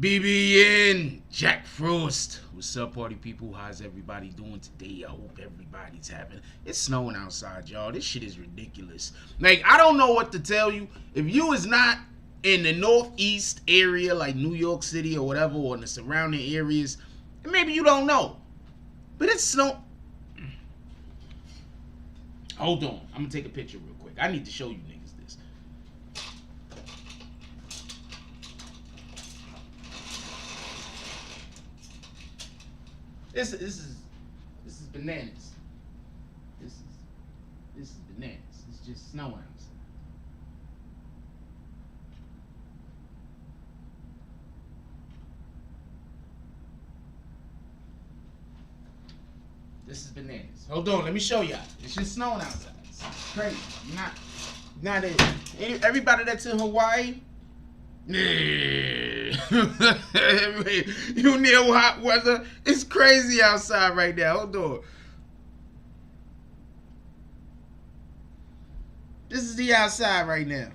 BBN, Jack Frost. What's up, party people? How's everybody doing today? I hope everybody's having. It's snowing outside, y'all. This shit is ridiculous. Like, I don't know what to tell you. If you is not in the northeast area, like New York City or whatever, or in the surrounding areas, maybe you don't know. But it's snow. Hold on. I'm gonna take a picture real quick. I need to show you niggas this. This is bananas. This is bananas. It's just snowing outside. This is bananas. Hold on, let me show y'all. It's just snowing outside. It's crazy. Not it. Everybody that's in Hawaii. You near hot weather? It's crazy outside right now. Hold on. This is the outside right now.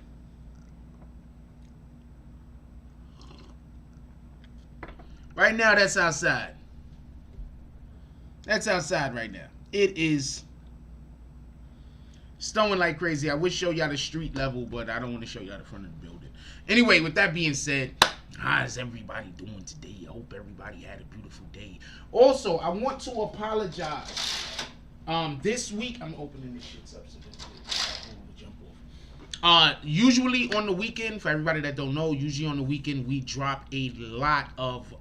Right now, that's outside. That's outside right now. It is snowing like crazy. I would show y'all the street level, but I don't want to show y'all the front of the building. Anyway, with that being said, how's everybody doing today? I hope everybody had a beautiful day. Also, I want to apologize. This week, I'm opening this shit up so I don't want to jump off. Usually on the weekend, for everybody that don't know, usually on the weekend we drop a lot of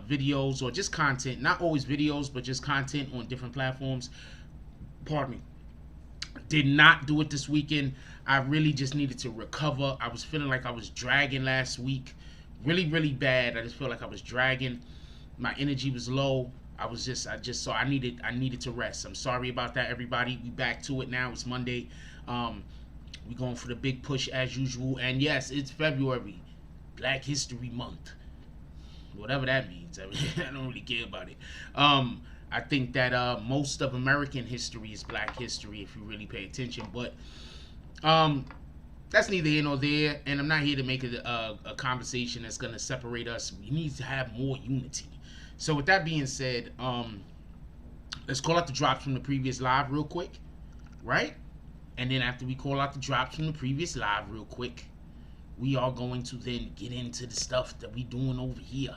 videos or just content, not always videos, but just content on different platforms. Pardon me. Did not do it this weekend. I really just needed to recover. I was feeling like I was dragging last week. Really, really bad. I just felt like I was dragging. My energy was low. I needed to rest. I'm sorry about that, everybody. We back to it now. It's Monday. We going for the big push as usual. And yes, it's February. Black History Month. Whatever that means. I don't really care about it. I think that most of American history is black history if you really pay attention. But that's neither here nor there. And I'm not here to make it a conversation that's going to separate us. We need to have more unity. So with that being said, let's call out the drops from the previous live real quick. Right? And then after we call out the drops from the previous live real quick, we are going to then get into the stuff that we doing over here.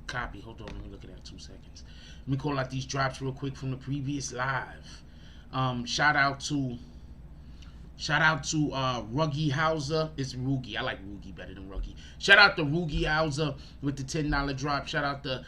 Copy. Hold on. Let me look at that 2 seconds. Let me call out these drops real quick from the previous live. Shout out to Ruggy Hauser. It's Rugi. I like Rugi better than Ruggy. Shout out to Rugi Hauser with the $10 drop. Shout out to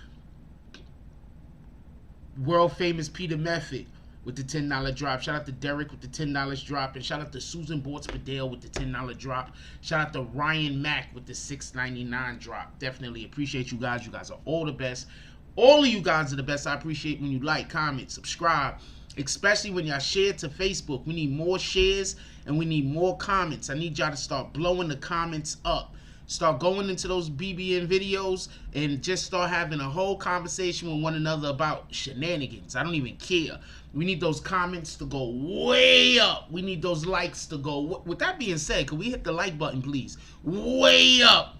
world famous Peter Method with the $10 drop. Shout out to Derek with the $10 drop. And shout out to Susan Bortz-Padale with the $10 drop. Shout out to Ryan Mack with the $6.99 drop. Definitely appreciate you guys. You guys are all the best. All of you guys are the best. I appreciate when you like, comment, subscribe. Especially when y'all share to Facebook. We need more shares and we need more comments. I need y'all to start blowing the comments up. Start going into those BBN videos and just start having a whole conversation with one another about shenanigans. I don't even care. We need those comments to go way up. We need those likes to go. With that being said, could we hit the like button, please? Way up.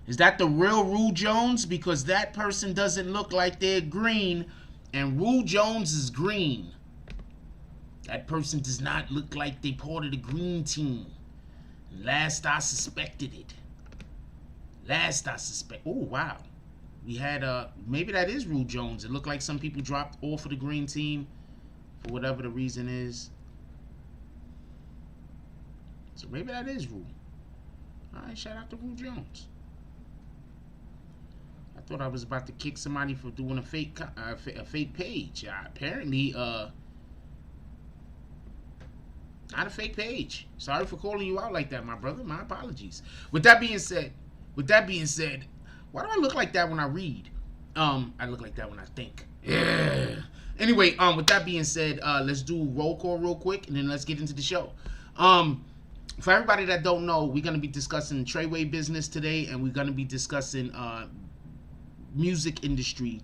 Is that the real Rue Jones? Because that person doesn't look like they're green, and Rue Jones is green. That person does not look like they part of the green team. Last I suspected it. Oh, wow. We had, maybe that is Rue Jones. It looked like some people dropped off of the green team for whatever the reason is. So maybe that is Rue. All right, shout out to Rue Jones. I thought I was about to kick somebody for doing a fake page. Apparently, not a fake page. Sorry for calling you out like that, my brother. My apologies. With that being said, why do I look like that when I read? I look like that when I think. Yeah. Anyway, with that being said, let's do roll call real quick, and then let's get into the show. For everybody that don't know, we're gonna be discussing Treyway business today, and we're gonna be discussing music industry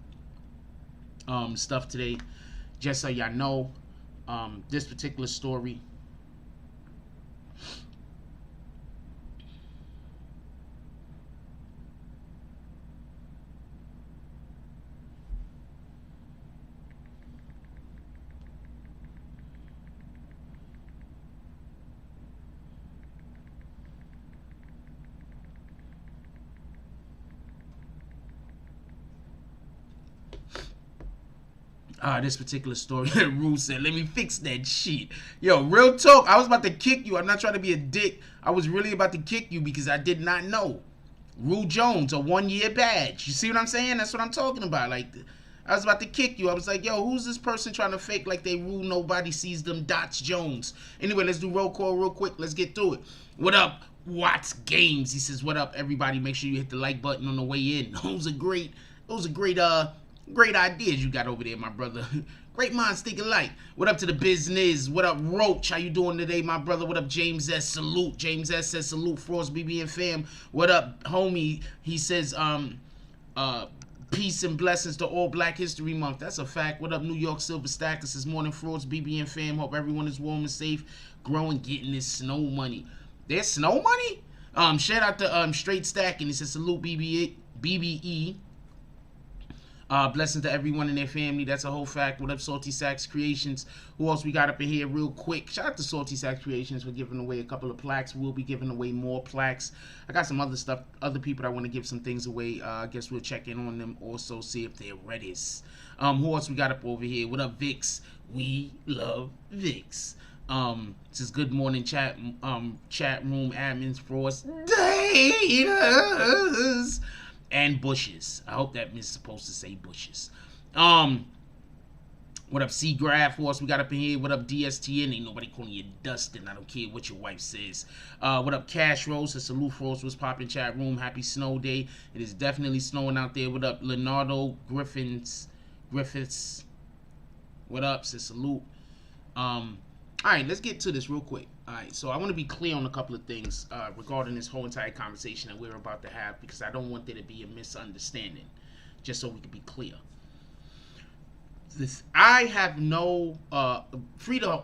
stuff today. Just so y'all know, this particular story. This particular story, Rue said, let me fix that shit. Yo, real talk, I was about to kick you. I'm not trying to be a dick. I was really about to kick you because I did not know. Rue Jones, a 1-year badge. You see what I'm saying? That's what I'm talking about. Like, I was about to kick you. I was like, yo, who's this person trying to fake like they Rue nobody sees them Dots Jones? Anyway, let's do roll call real quick. Let's get through it. What up, Watts Games? He says, what up, everybody? Make sure you hit the like button on the way in. Those are great ideas you got over there, my brother. Great minds think alike. What up to the business? What up, Roach? How you doing today, my brother? What up, James S? Salute. James S says salute, Frost BBN fam. What up, homie? He says, peace and blessings to all Black History Month. That's a fact. What up, New York Silver Stack? This is Morning Frost BBN fam. Hope everyone is warm and safe, growing, getting this snow money. There's snow money? Shout out to Straight Stacking. He says salute BBE. Blessing to everyone in their family. That's a whole fact. What up, Salty Sacks Creations? Who else we got up in here real quick? Shout out to Salty Sacks Creations. We're giving away a couple of plaques. We'll be giving away more plaques. I got some other stuff, other people that want to give some things away. I guess we'll check in on them also, see if they're ready. Who else we got up over here? What up, Vix? We love Vix. This is Good Morning Chat room admins, Frost Daters, and Bushes. I hope that is supposed to say Bushes. What up, C-Graph? Who else we got up in here? What up, DSTN? Ain't nobody calling you Dustin. I don't care what your wife says. What up, Cash Rose? The Salute Frost was popping chat room. Happy snow day. It is definitely snowing out there. What up, Leonardo Griffiths? What up? Says salute. Alright, let's get to this real quick. Alright, so I want to be clear on a couple of things regarding this whole entire conversation that we're about to have, because I don't want there to be a misunderstanding, just so we can be clear. I have no free the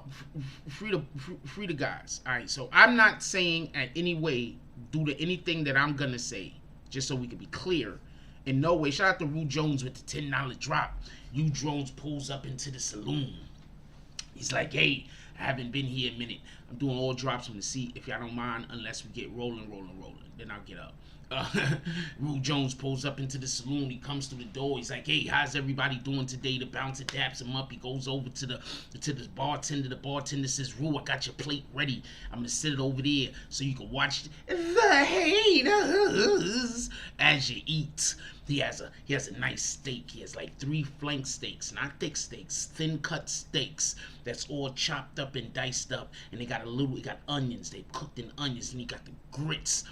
guys. Alright, so I'm not saying at any way due to anything that I'm gonna say, just so we can be clear. In no way. Shout out to Rue Jones with the $10 drop. You Jones pulls up into the saloon. He's like, hey, I haven't been here a minute. I'm doing all drops from the seat, if y'all don't mind, unless we get rolling. Then I'll get up. Rue Jones pulls up into the saloon. He comes through the door. He's like, "Hey, how's everybody doing today?" The bouncer daps him up. He goes over to the bartender. The bartender says, "Rue, I got your plate ready. I'm gonna sit it over there so you can watch the haters as you eat." He has a nice steak. He has like 3 flank steaks, not thick steaks, thin cut steaks that's all chopped up and diced up. And he got onions. They cooked in onions, and he got the grits.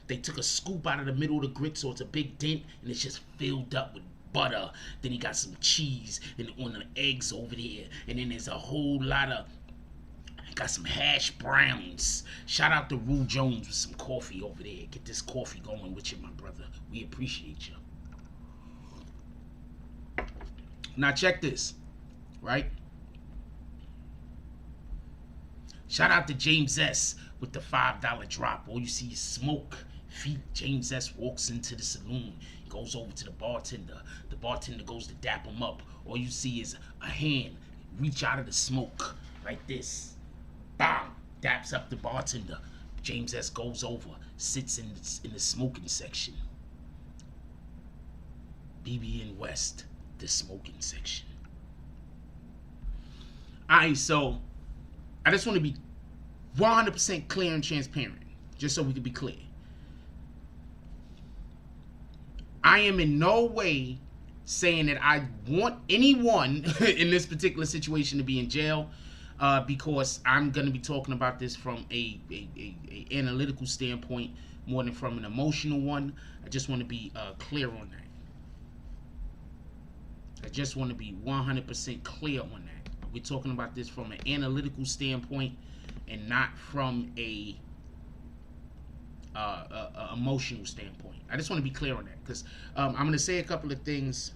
They took a scoop out of the middle of the grit, so it's a big dent, and it's just filled up with butter. Then he got some cheese and on the eggs over there, and then there's a whole lot of got some hash browns. Shout out to Rue Jones with some coffee over there. Get this coffee going with you, my brother. We appreciate you. Now check this, right? Shout out to James S. with the $5 drop. All you see is smoke, feet. James S. walks into the saloon. He goes over to the bartender. The bartender goes to dap him up. All you see is a hand reach out of the smoke like this. Bam! Daps up the bartender. James S. goes over, sits in the smoking section. BBN West, the smoking section. Alright, so I just want to be 100% clear and transparent, just so we can be clear. I am in no way saying that I want anyone in this particular situation to be in jail, because I'm going to be talking about this from a analytical standpoint more than from an emotional one. I just want to be clear on that. I just want to be 100% clear on that. We're talking about this from an analytical standpoint and not from a emotional standpoint. I just want to be clear on that, because I'm going to say a couple of things.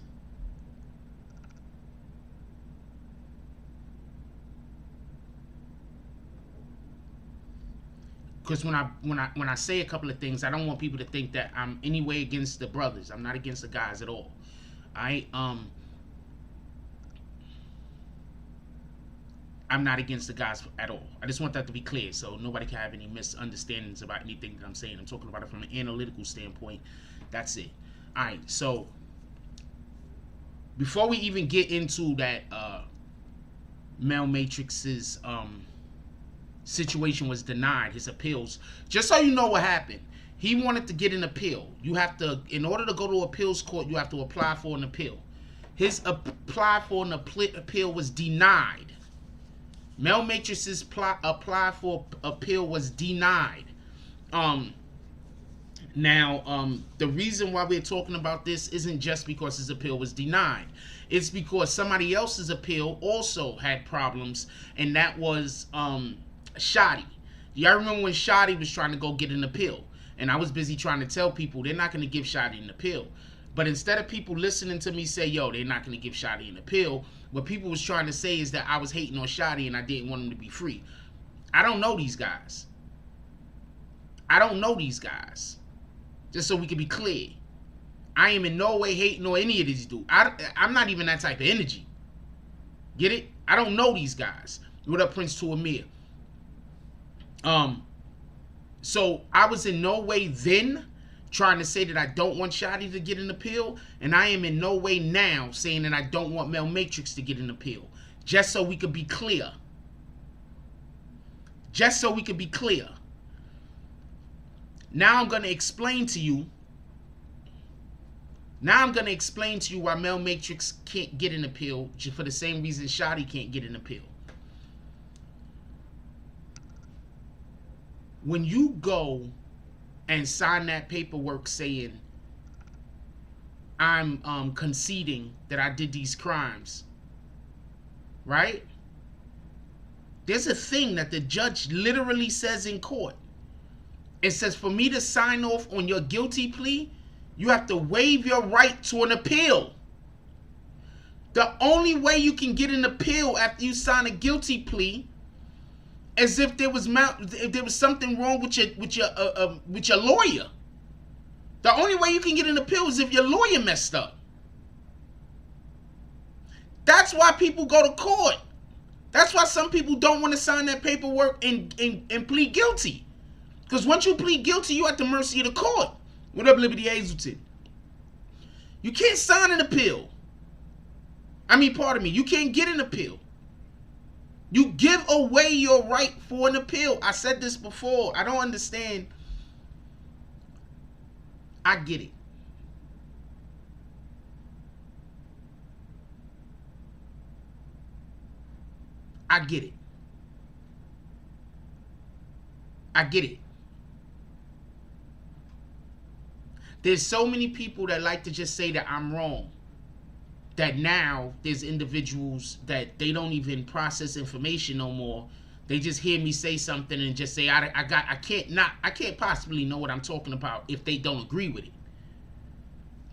Because when I say a couple of things, I don't want people to think that I'm any way against the brothers. I'm not against the guys at all. I'm not against the guys at all. I just want that to be clear, so nobody can have any misunderstandings about anything that I'm saying. I'm talking about it from an analytical standpoint. That's it. All right, so before we even get into that, Mel Matrix's situation was denied, his appeals. Just so you know what happened, he wanted to get an appeal. You have to, in order to go to appeals court, you have to apply for an appeal. His apply for an appeal was denied. Mel Matrix's apply for appeal was denied. Now, the reason why we're talking about this isn't just because his appeal was denied. It's because somebody else's appeal also had problems, and that was Shotty. Y'all remember when Shotty was trying to go get an appeal? And I was busy trying to tell people they're not going to give Shotty an appeal. But instead of people listening to me say, yo, they're not going to give Shotty an appeal, what people was trying to say is that I was hating on Shotty and I didn't want him to be free. I don't know these guys. I don't know these guys. Just so we can be clear. I am in no way hating on any of these dudes. I'm not even that type of energy. Get it? I don't know these guys. What up, Prince to Amir? So I was in no way then trying to say that I don't want Shotty to get an appeal, and I am in no way now saying that I don't want Mel Matrix to get an appeal. Just so we could be clear. Just so we could be clear. Now I'm going to explain to you. Now I'm going to explain to you why Mel Matrix can't get an appeal, just for the same reason Shotty can't get an appeal. When you go and sign that paperwork saying I'm conceding that I did these crimes, right? There's a thing that the judge literally says in court. It says, for me to sign off on your guilty plea, you have to waive your right to an appeal. The only way you can get an appeal after you sign a guilty plea is if there was something wrong with your lawyer. The only way you can get an appeal is if your lawyer messed up. That's why people go to court. That's why some people don't want to sign that paperwork and plead guilty. Because once you plead guilty, you're at the mercy of the court. What up, Liberty Hazelton? You can't sign an appeal. Pardon me. You can't get an appeal. You give away your right for an appeal. I said this before. I don't understand. I get it. I get it. I get it. There's so many people that like to just say that I'm wrong. That now there's individuals that they don't even process information no more. They just hear me say something and just say I can't possibly know what I'm talking about if they don't agree with it.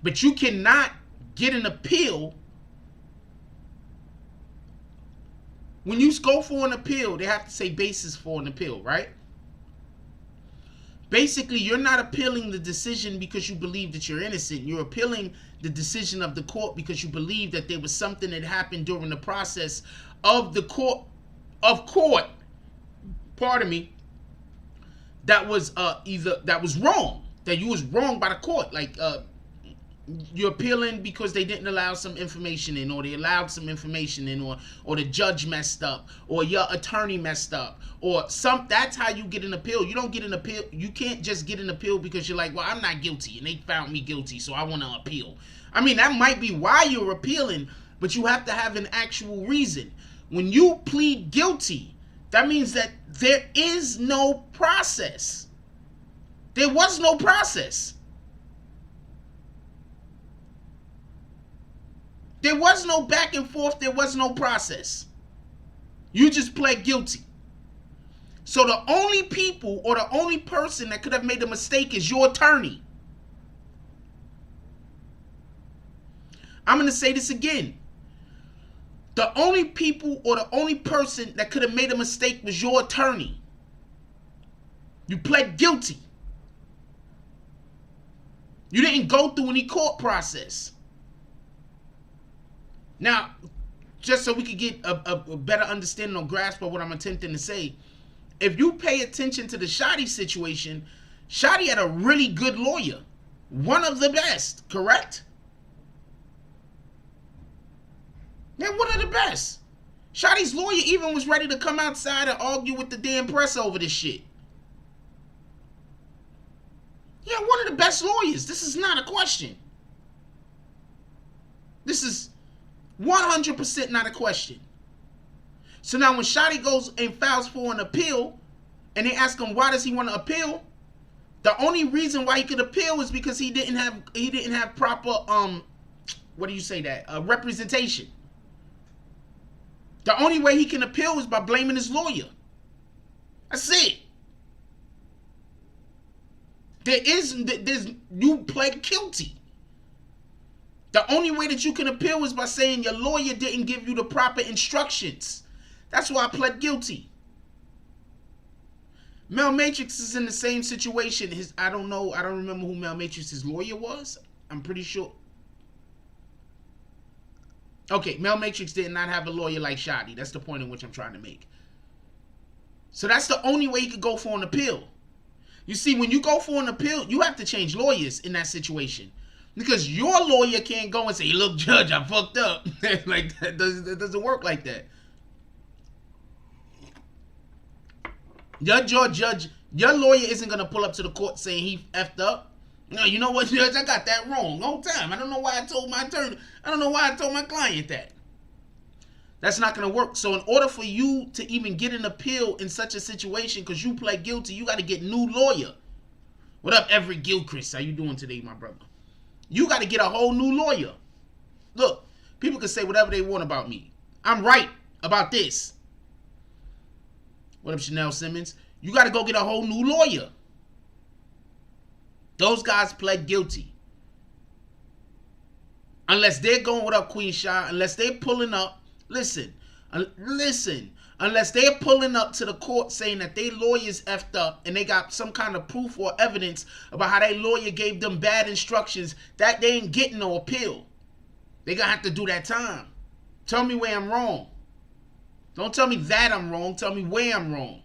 But you cannot get an appeal. When you go for an appeal, they have to say basis for an appeal, right? Basically, you're not appealing the decision because you believe that you're innocent. You're appealing the decision of the court because you believe that there was something that happened during the process of the court, pardon me, that was that was wrong, that you was wrong by the court. Like you're appealing because they didn't allow some information in, or they allowed some information in, or the judge messed up, or your attorney messed up, or that's how you get an appeal. You don't get an appeal. You can't just get an appeal because you're like, well, I'm not guilty and they found me guilty, so I want to appeal. That might be why you're appealing, but you have to have an actual reason. When you plead guilty, that means that there is no process. There was no process. There was no back and forth. There was no process. You just pled guilty. So the only people or the only person that could have made a mistake is your attorney. I'm going to say this again. The only people or the only person that could have made a mistake was your attorney. You pled guilty. You didn't go through any court process. Now, just so we could get a better understanding or grasp of what I'm attempting to say, if you pay attention to the Shotty situation, Shotty had a really good lawyer. One of the best, correct? Yeah, one of the best. Shotty's lawyer even was ready to come outside and argue with the damn press over this shit. Yeah, one of the best lawyers. This is not a question. This is 100% not a question. So now when Shotty goes and files for an appeal, and they ask him why does he want to appeal, the only reason why he could appeal is because he didn't have proper representation. The only way he can appeal is by blaming his lawyer. That's it. You pled guilty. The only way that you can appeal is by saying your lawyer didn't give you the proper instructions. That's why I pled guilty. Mel Matrix is in the same situation. I don't remember who Mel Matrix's lawyer was. I'm pretty sure. Okay, Mel Matrix did not have a lawyer like Shotty. That's the point in which I'm trying to make. So that's the only way you could go for an appeal. You see, when you go for an appeal, you have to change lawyers in that situation. Because your lawyer can't go and say, look, judge, I fucked up. Like, that doesn't work like that. Your lawyer isn't going to pull up to the court saying he effed up. No, you know what, judge, I got that wrong. No time. I don't know why I told my attorney. I don't know why I told my client that. That's not going to work. So in order for you to even get an appeal in such a situation, because you pled guilty, you got to get new lawyer. What up, Everett Gilchrist? How you doing today, my brother? You got to get a whole new lawyer. Look, people can say whatever they want about me. I'm right about this. What up, Chanel Simmons? You got to go get a whole new lawyer. Those guys pled guilty. Unless they're going, what up, Queen Shah? Unless they're pulling up, listen. Unless they're pulling up to the court saying that their lawyers effed up and they got some kind of proof or evidence about how their lawyer gave them bad instructions, that they ain't getting no appeal. They gonna have to do that time. Tell me where I'm wrong. Don't tell me that I'm wrong. Tell me where I'm wrong.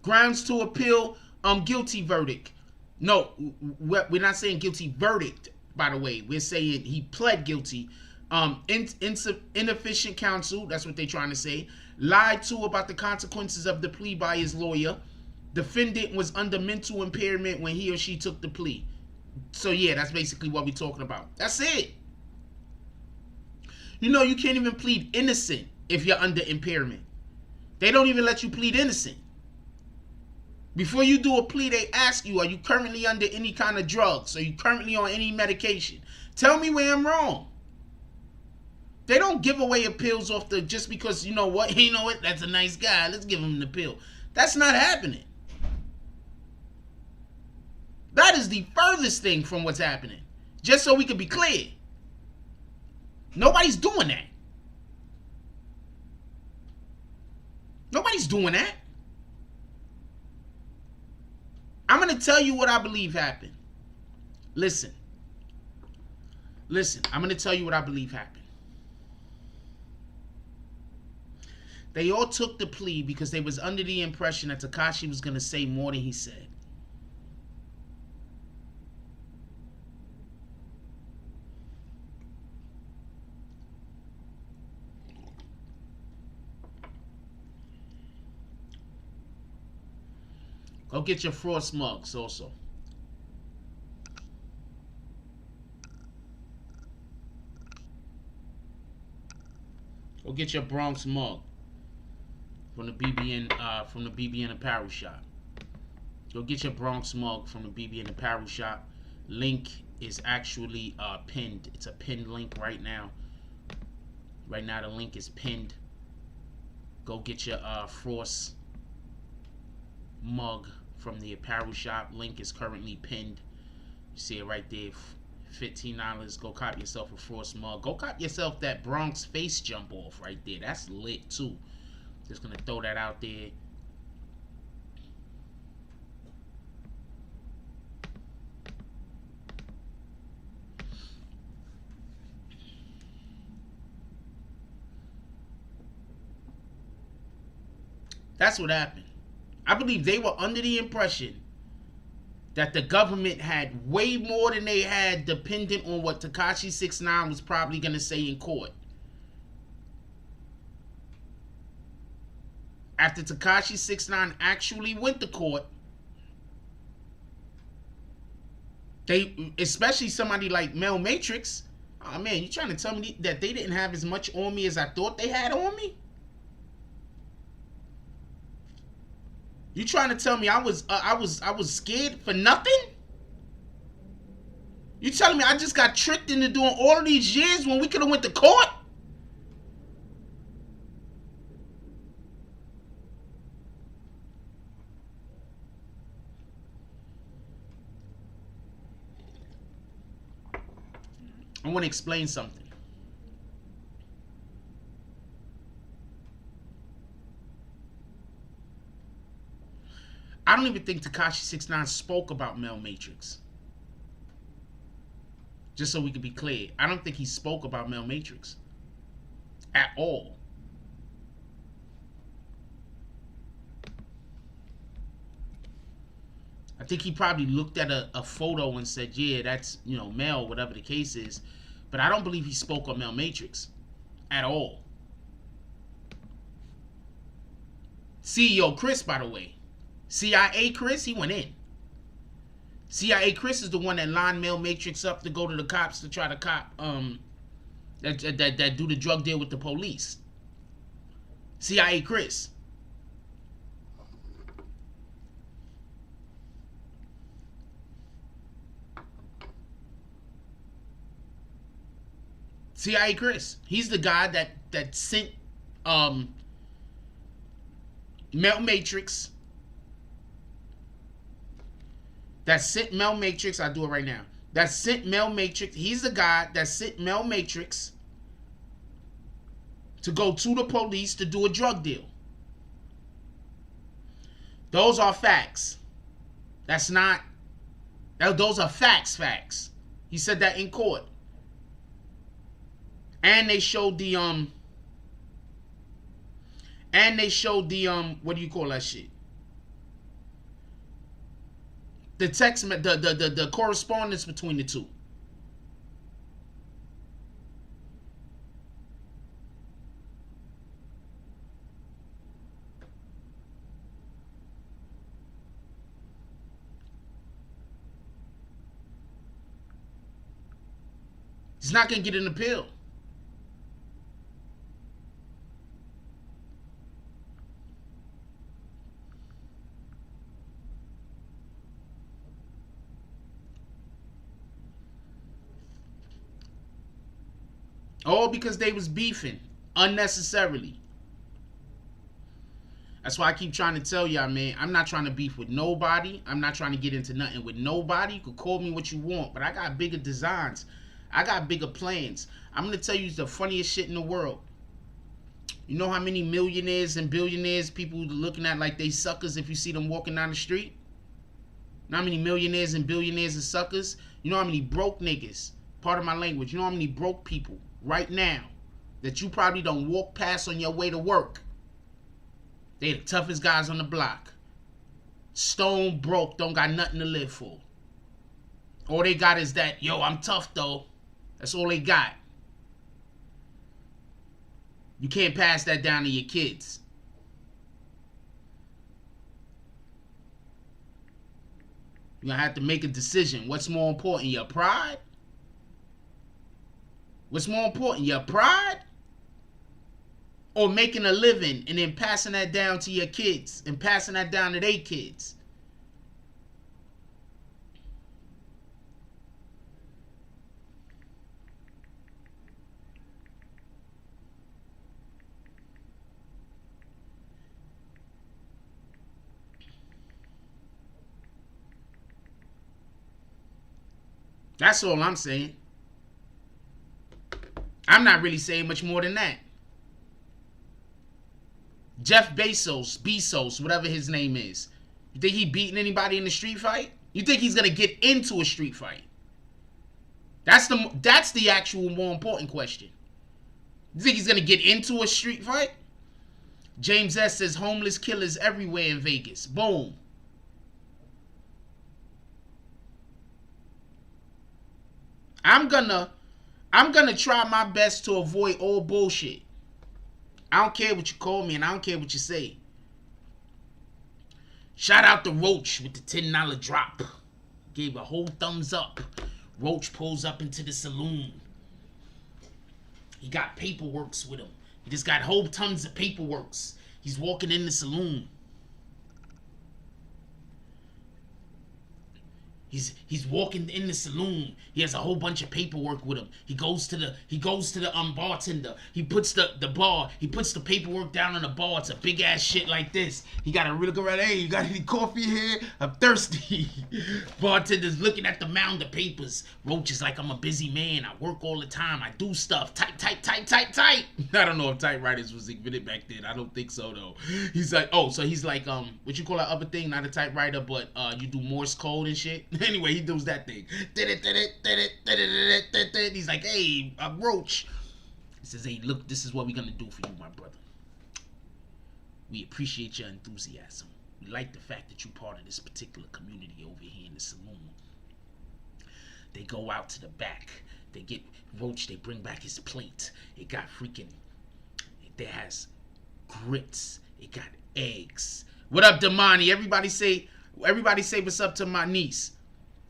Grounds to appeal guilty verdict. No, we're not saying guilty verdict, by the way. We're saying he pled guilty. Inefficient counsel, that's what they're trying to say. Lied to about the consequences of the plea by his lawyer. Defendant was under mental impairment when he or she took the plea. So yeah, that's basically what we're talking about. That's it. You know, you can't even plead innocent if you're under impairment. They don't even let you plead innocent. Before you do a plea, they ask you, are you currently under any kind of drugs? Are you currently on any medication? Tell me where I'm wrong. They don't give away appeals off the just because, you know what, that's a nice guy, let's give him an appeal. That's not happening. That is the furthest thing from what's happening. Just so we can be clear. Nobody's doing that. Nobody's doing that. I'm going to tell you what I believe happened. Listen, I'm going to tell you what I believe happened. They all took the plea because they was under the impression that Tekashi was going to say more than he said. Go get your Frost mugs also. Go get your Bronx mug from the BBN Apparel Shop. Go get your Bronx mug from the BBN Apparel Shop. Link is actually pinned. It's a pinned link right now. Right now the link is pinned. Go get your Frost mug from the apparel shop. Link is currently pinned. You see it right there. $15. Go cop yourself a Frost mug. Go cop yourself that Bronx face jump off right there. That's lit too. Just gonna throw that out there. That's what happened. I believe they were under the impression that the government had way more than they had, dependent on what Tekashi 6ix9ine was probably going to say in court. After Tekashi 6ix9ine actually went to court, they, especially somebody like Mel Matrix, oh man, you trying to tell me that they didn't have as much on me as I thought they had on me? You trying to tell me I was scared for nothing? You telling me I just got tricked into doing all of these years when we could have went to court? I want to explain something. I don't even think Tekashi 6ix9ine spoke about Mel Matrix. Just so we can be clear, I don't think he spoke about Mel Matrix at all. I think he probably looked at a photo and said, yeah, that's, you know, Mel, whatever the case is. But I don't believe he spoke on Mel Matrix at all. CEO Chris, by the way. CIA Chris, he went in. CIA Chris is the one that lined Mel Matrix up to go to the cops to try to cop that do the drug deal with the police. CIA Chris. CIA Chris. He's the guy that sent Mel Matrix. That sent Mel Matrix. I'll do it right now. That sent Mel Matrix. He's the guy that sent Mel Matrix to go to the police to do a drug deal. Those are facts. That's not. Those are facts. He said that in court. And they showed the what do you call that shit? The text, the correspondence between the two. He's not gonna get an appeal. All because they was beefing unnecessarily. That's why I keep trying to tell y'all, man, I'm not trying to beef with nobody. I'm not trying to get into nothing with nobody. You could call me what you want, but I got bigger designs. I got bigger plans. I'm going to tell you the funniest shit in the world. You know how many millionaires and billionaires people looking at like they suckers if you see them walking down the street? You know how many millionaires and billionaires are suckers? You know how many broke niggas, part of my language, you know how many broke people right now that you probably don't walk past on your way to work? They the toughest guys on the block. Stone broke, don't got nothing to live for. All they got is that, yo, I'm tough though. That's all they got. You can't pass that down to your kids. You're going to have to make a decision. What's more important, your pride? What's more important, your pride? Or making a living and then passing that down to your kids and passing that down to their kids? That's all I'm saying. I'm not really saying much more than that. Jeff Bezos, whatever his name is. You think he beating anybody in the street fight? You think he's gonna get into a street fight? That's the actual more important question. You think he's gonna get into a street fight? James S says homeless killers everywhere in Vegas. Boom. I'm gonna try my best to avoid all bullshit. I don't care what you call me and I don't care what you say. Shout out to Roach with the $10 drop. Gave a whole thumbs up. Roach pulls up into the saloon. He got paperworks with him. He just got whole tons of paperworks. He's walking in the saloon. He's walking in the saloon. He has a whole bunch of paperwork with him. He goes to the bartender. He puts the paperwork down on the bar. It's a big ass shit like this. He got to really go around. Hey, you got any coffee here? I'm thirsty. Bartender's looking at the mound of papers. Roach is like, I'm a busy man. I work all the time. I do stuff. Type. I don't know if typewriters was invented back then. I don't think so though. He's like, oh, so he's like, what you call that other thing? Not a typewriter, but you do Morse code and shit. Anyway, he does that thing. He's like, hey, Roach. He says, hey, look, this is what we're going to do for you, my brother. We appreciate your enthusiasm. We like the fact that you're part of this particular community over here in the saloon. They go out to the back. They get Roach, they bring back his plate. It got it has grits. It got eggs. What up, Damani? Everybody say what's up to my niece.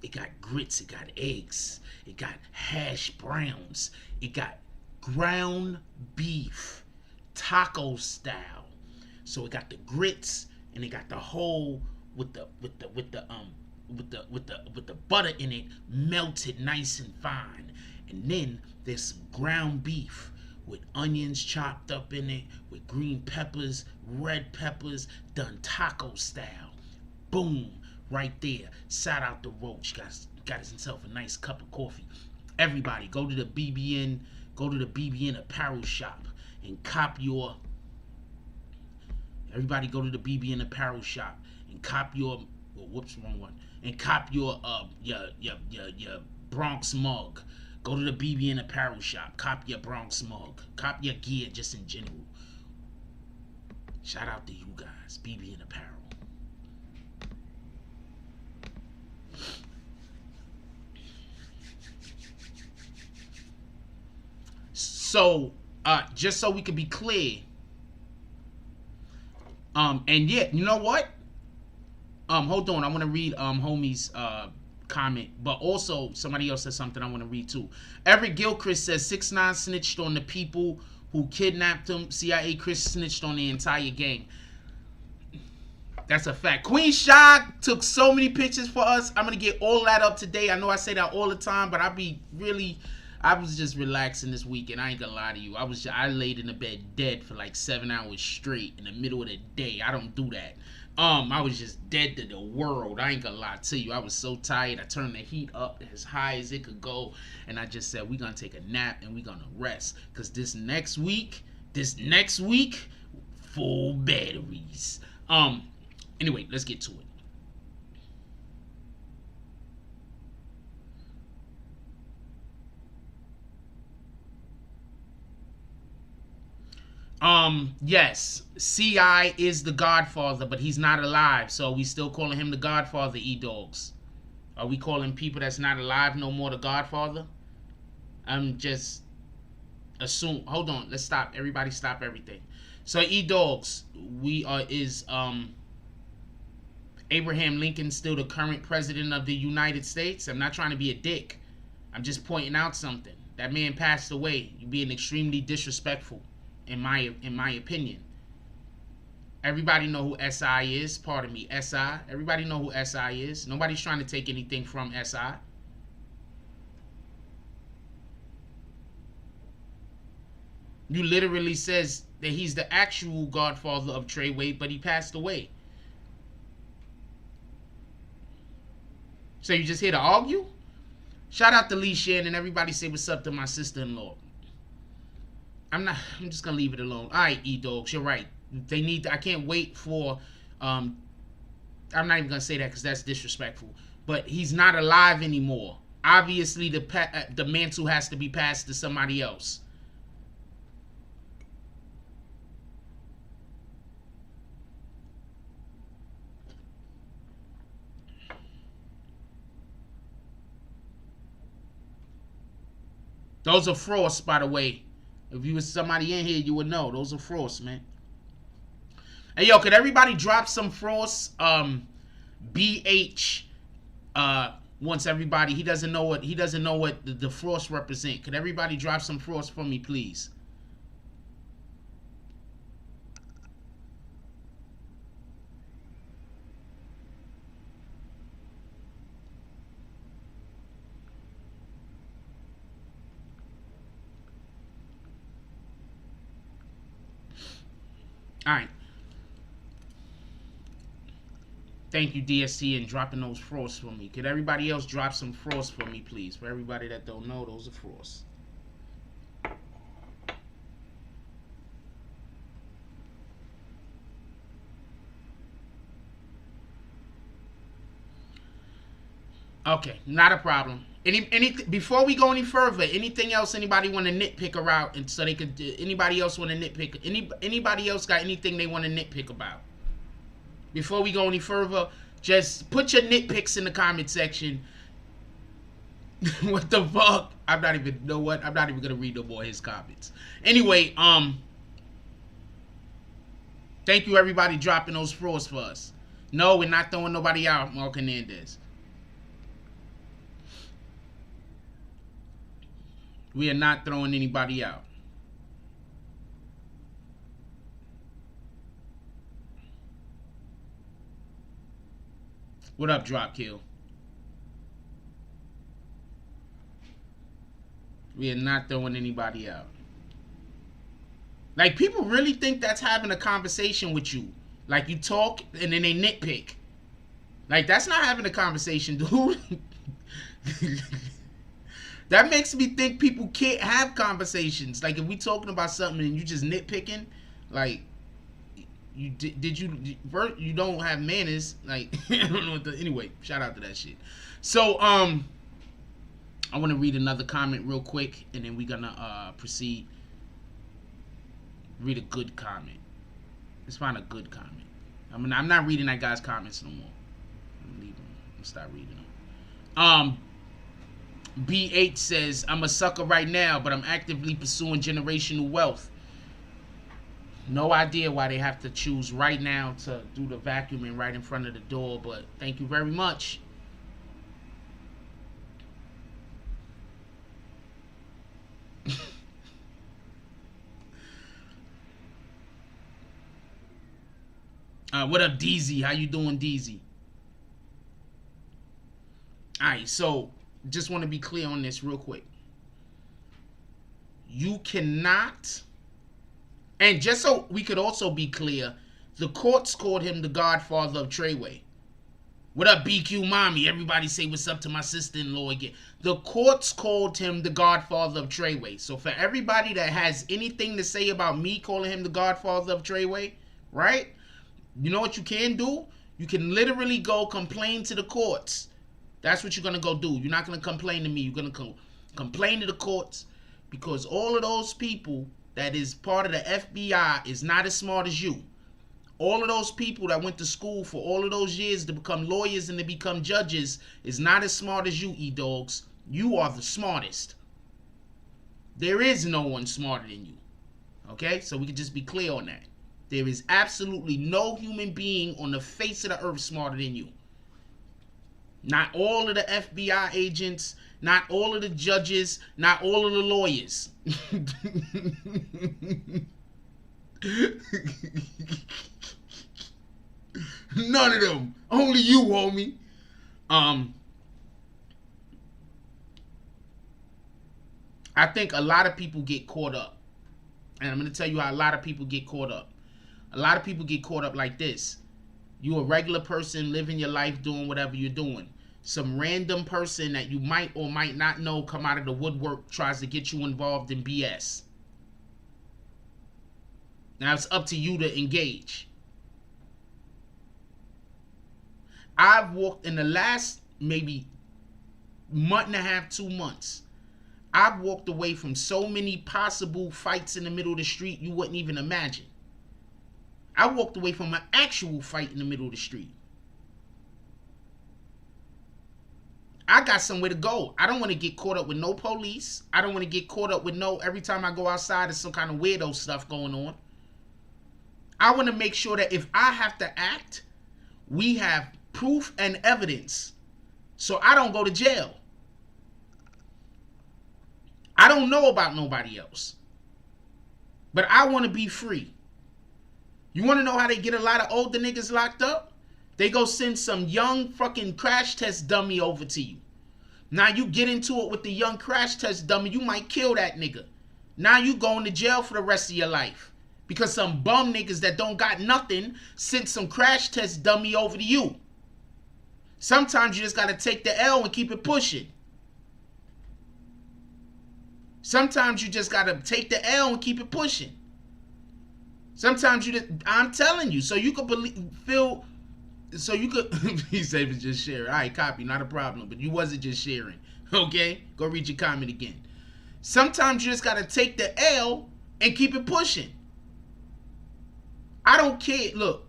It got grits, it got eggs, it got hash browns, it got ground beef, taco style. So it got the grits and it got the whole with the butter in it melted nice and fine. And then there's some ground beef with onions chopped up in it, with green peppers, red peppers, done taco style. Boom. Right there. Shout out to Roach. Got himself a nice cup of coffee. Everybody go to the BBN apparel shop and cop your Everybody go to the BBN apparel shop and cop your wrong one. And cop your Bronx mug. Go to the BBN apparel shop. Cop your Bronx mug. Cop your gear just in general. Shout out to you guys. BBN apparel. So, just so we could be clear, and yeah, you know what? Hold on, I want to read homie's comment, but also somebody else said something I want to read too. Eric Gilchrist says 6ix9ine snitched on the people who kidnapped him. CIA Chris snitched on the entire gang. That's a fact. Queen Shy took so many pictures for us. I'm gonna get all that up today. I know I say that all the time, but I was just relaxing this weekend. I ain't gonna lie to you. I laid in the bed dead for like 7 hours straight in the middle of the day. I don't do that. I was just dead to the world. I ain't gonna lie to you. I was so tired. I turned the heat up as high as it could go, and I just said, we're gonna take a nap and we're gonna rest. Cause this next week, full batteries. Anyway, let's get to it. Yes, CI is the Godfather, but he's not alive, so we still calling him the Godfather, E-Dogs. Are we calling people that's not alive no more the Godfather? I'm just assume. Hold on, let's stop. Everybody stop everything. So E-Dogs, Abraham Lincoln still the current president of the United States? I'm not trying to be a dick. I'm just pointing out something. That man passed away. You're being extremely disrespectful. In my opinion. Everybody know who SI is. Pardon me, SI. Everybody know who SI is. Nobody's trying to take anything from SI. You literally says that he's the actual godfather of Treyway, but he passed away. So you just here to argue? Shout out to Lee Shan and everybody say what's up to my sister-in-law. I'm just gonna leave it alone. Alright, E-Dogs, you're right. They need I can't wait for I'm not even gonna say that because that's disrespectful. But he's not alive anymore. Obviously the mantle has to be passed to somebody else. Those are frosts, by the way. If you was somebody in here, you would know. Those are frosts, man. Hey, yo, could everybody drop some frosts? BH wants everybody. He doesn't know what the frosts represent. Could everybody drop some frosts for me, please? Alright. Thank you, DSC, and dropping those frosts for me. Could everybody else drop some frosts for me, please? For everybody that don't know, those are frosts. Okay, not a problem. Before we go any further, anything else anybody want to nitpick about, and so they could. Anybody else want to nitpick? Anybody else got anything they want to nitpick about? Before we go any further, just put your nitpicks in the comment section. What the fuck? I'm not even gonna read no more of his comments. Anyway, thank you everybody dropping those frosts for us. No, we're not throwing nobody out, Mark Hernandez. We are not throwing anybody out. What up, Dropkill? We are not throwing anybody out. Like, people really think that's having a conversation with you. Like, you talk and then they nitpick. Like, that's not having a conversation, dude. That makes me think people can't have conversations. Like, if we talking about something and you just nitpicking, like, you don't have manners. Like, I don't know what the, anyway, shout out to that shit. So, I want to read another comment real quick, and then we're gonna proceed. Read a good comment. Let's find a good comment. I'm not reading that guy's comments no more. I'm leaving them. I'm start reading them. B8 says, I'm a sucker right now, but I'm actively pursuing generational wealth. No idea why they have to choose right now to do the vacuuming right in front of the door, but thank you very much. What up, DZ? How you doing, DZ? Alright, so just want to be clear on this real quick. You cannot, and just so we could also be clear, the courts called him the godfather of Treyway. What up, BQ mommy? Everybody say what's up to my sister-in-law again. The courts called him the godfather of Treyway. So for everybody that has anything to say about me calling him the godfather of Treyway, right? You know what you can do? You can literally go complain to the courts. That's what you're going to go do. You're not going to complain to me. You're going to complain to the courts, because all of those people that is part of the FBI is not as smart as you. All of those people that went to school for all of those years to become lawyers and to become judges is not as smart as you, E-Dogs. You are the smartest. There is no one smarter than you. Okay? So we can just be clear on that. There is absolutely no human being on the face of the earth smarter than you. Not all of the FBI agents, not all of the judges, not all of the lawyers. None of them. Only you, homie. I think a lot of people get caught up. And I'm going to tell you how a lot of people get caught up. A lot of people get caught up like this. You a regular person living your life doing whatever you're doing. Some random person that you might or might not know come out of the woodwork tries to get you involved in BS. Now it's up to you to engage. I've walked in the last maybe month and a half, 2 months. I've walked away from so many possible fights in the middle of the street you wouldn't even imagine. I walked away from an actual fight in the middle of the street. I got somewhere to go. I don't want to get caught up with no police. I don't want to get caught up with no, every time I go outside there's some kind of weirdo stuff going on. I want to make sure that if I have to act, we have proof and evidence so I don't go to jail. I don't know about nobody else, but I want to be free. You want to know how they get a lot of older niggas locked up? They go send some young fucking crash test dummy over to you. Now you get into it with the young crash test dummy, you might kill that nigga. Now you going to jail for the rest of your life because some bum niggas that don't got nothing sent some crash test dummy over to you. Sometimes you just got to take the L and keep it pushing. Sometimes you just got to take the L and keep it pushing. Sometimes you just, I'm telling you, so you could feel, so you could, he said it was just sharing. All right, copy, not a problem, but you wasn't just sharing. Okay? Go read your comment again. Sometimes you just got to take the L and keep it pushing. I don't care. Look,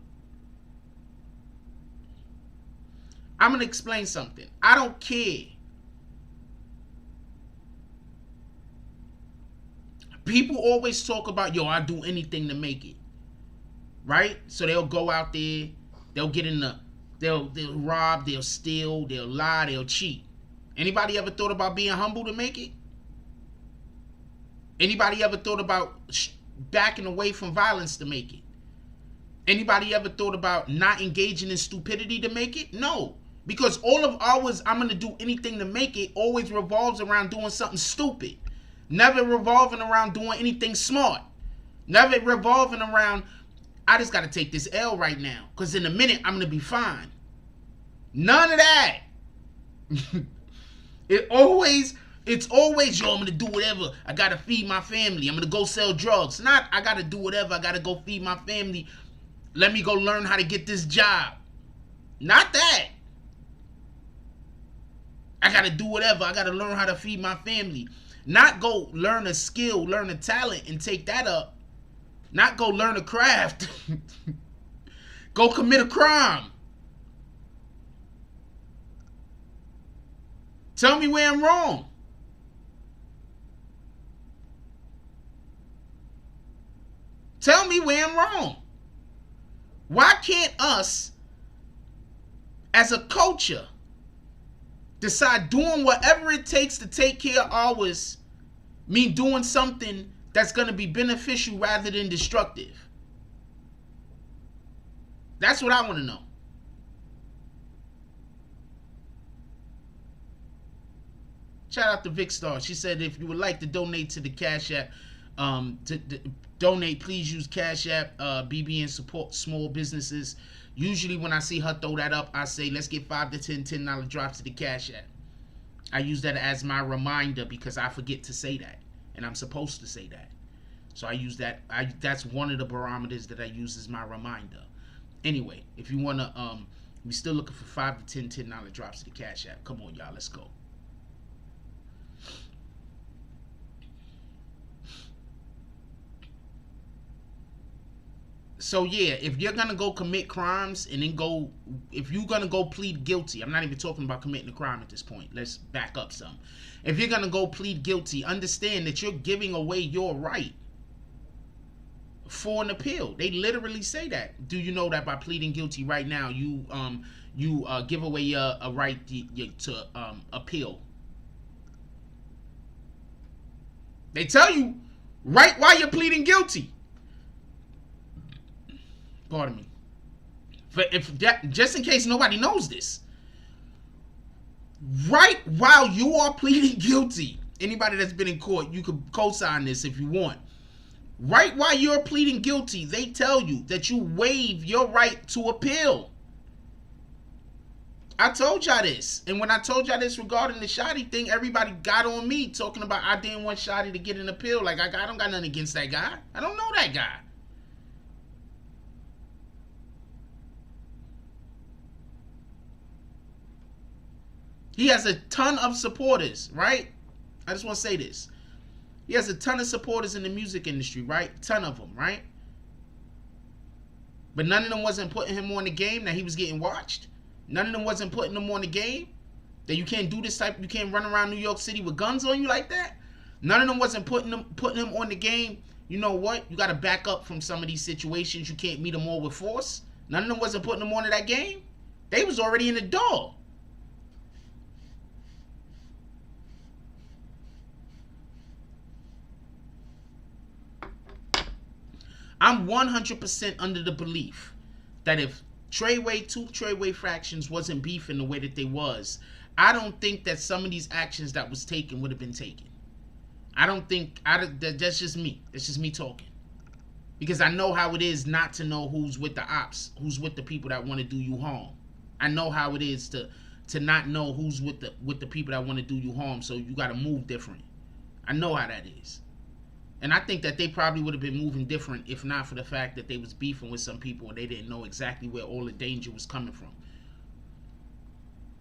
I'm going to explain something. I don't care. People always talk about, yo, I'll do anything to make it. Right? So they'll go out there, they'll get in the, they'll rob, they'll steal, they'll lie, they'll cheat. Anybody ever thought about being humble to make it? Anybody ever thought about backing away from violence to make it? Anybody ever thought about not engaging in stupidity to make it? No. Because all of ours, I'm going to do anything to make it, always revolves around doing something stupid. Never revolving around doing anything smart. Never revolving around, I just got to take this L right now, because in a minute, I'm going to be fine. None of that. It's always, yo, I'm going to do whatever. I got to feed my family. I'm going to go sell drugs. Not, I got to do whatever. I got to go feed my family. Let me go learn how to get this job. Not that. I gotta do whatever. I gotta learn how to feed my family. Not go learn a skill, learn a talent, and take that up. Not go learn a craft. Go commit a crime. Tell me where I'm wrong. Tell me where I'm wrong. Why can't us, as a culture, decide doing whatever it takes to take care of ours mean doing something that's going to be beneficial rather than destructive? That's what I want to know. Shout out to Vic Star. She said, if you would like to donate to the Cash App, donate, please use Cash App. BBN support small businesses. Usually when I see her throw that up, I say, let's get 5 to 10 $10 drops to the Cash App. I use that as my reminder because I forget to say that. And I'm supposed to say that. So I use that. That's one of the barometers that I use as my reminder. Anyway, if you want to, we're still looking for 5 to 10 $10 drops to the Cash App. Come on, y'all. Let's go. So yeah, if you're gonna go commit crimes and then if you're gonna go plead guilty, I'm not even talking about committing a crime at this point. Let's back up some. If you're gonna go plead guilty, understand that you're giving away your right for an appeal. They literally say that. Do you know that by pleading guilty right now, you give away a right to appeal? They tell you right while you're pleading guilty. Pardon me. Just in case nobody knows this, right while you are pleading guilty, anybody that's been in court, you could co-sign this if you want. Right while you're pleading guilty, they tell you that you waive your right to appeal. I told y'all this. And when I told y'all this regarding the Shotty thing, everybody got on me talking about I didn't want Shotty to get an appeal. Like, I don't got nothing against that guy. I don't know that guy. He has a ton of supporters, right? I just want to say this. He has a ton of supporters in the music industry, right? Ton of them, right? But none of them wasn't putting him on the game that he was getting watched. None of them wasn't putting him on the game that you can't do this type, you can't run around New York City with guns on you like that. None of them wasn't putting him on the game. You know what? You got to back up from some of these situations. You can't meet them all with force. None of them wasn't putting him onto that game. They was already in the door. I'm 100% under the belief that if two Treyway fractions wasn't beefing the way that they was, I don't think that some of these actions that was taken would have been taken. I don't think, that's just me. That's just me talking. Because I know how it is not to know who's with the ops, who's with the people that want to do you harm. I know how it is to not know who's with the people that want to do you harm, so you got to move different. I know how that is. And I think that they probably would have been moving different if not for the fact that they was beefing with some people and they didn't know exactly where all the danger was coming from.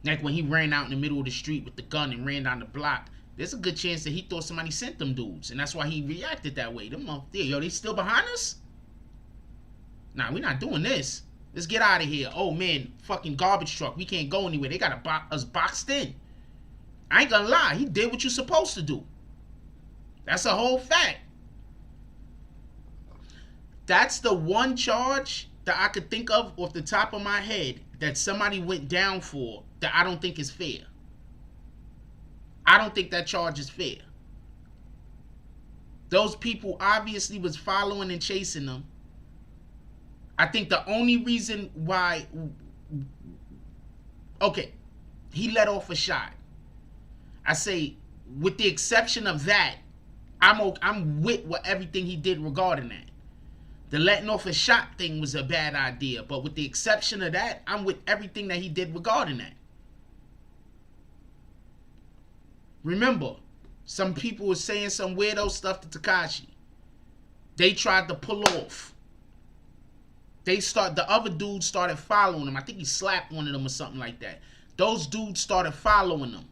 Like when he ran out in the middle of the street with the gun and ran down the block, there's a good chance that he thought somebody sent them dudes. And that's why he reacted that way. Them yo, they still behind us? Nah, we're not doing this. Let's get out of here. Oh man, fucking garbage truck. We can't go anywhere. They got us boxed in. I ain't gonna lie. He did what you're supposed to do. That's a whole fact. That's the one charge that I could think of off the top of my head that somebody went down for that I don't think is fair. I don't think that charge is fair. Those people obviously was following and chasing them. I think the only reason why, okay, he let off a shot. I say, with the exception of that, I'm with what everything he did regarding that. The letting off a shot thing was a bad idea, but with the exception of that, I'm with everything that he did regarding that. Remember, some people were saying some weirdo stuff to Tekashi. They tried to pull off. The other dudes started following him. I think he slapped one of them or something like that. Those dudes started following him.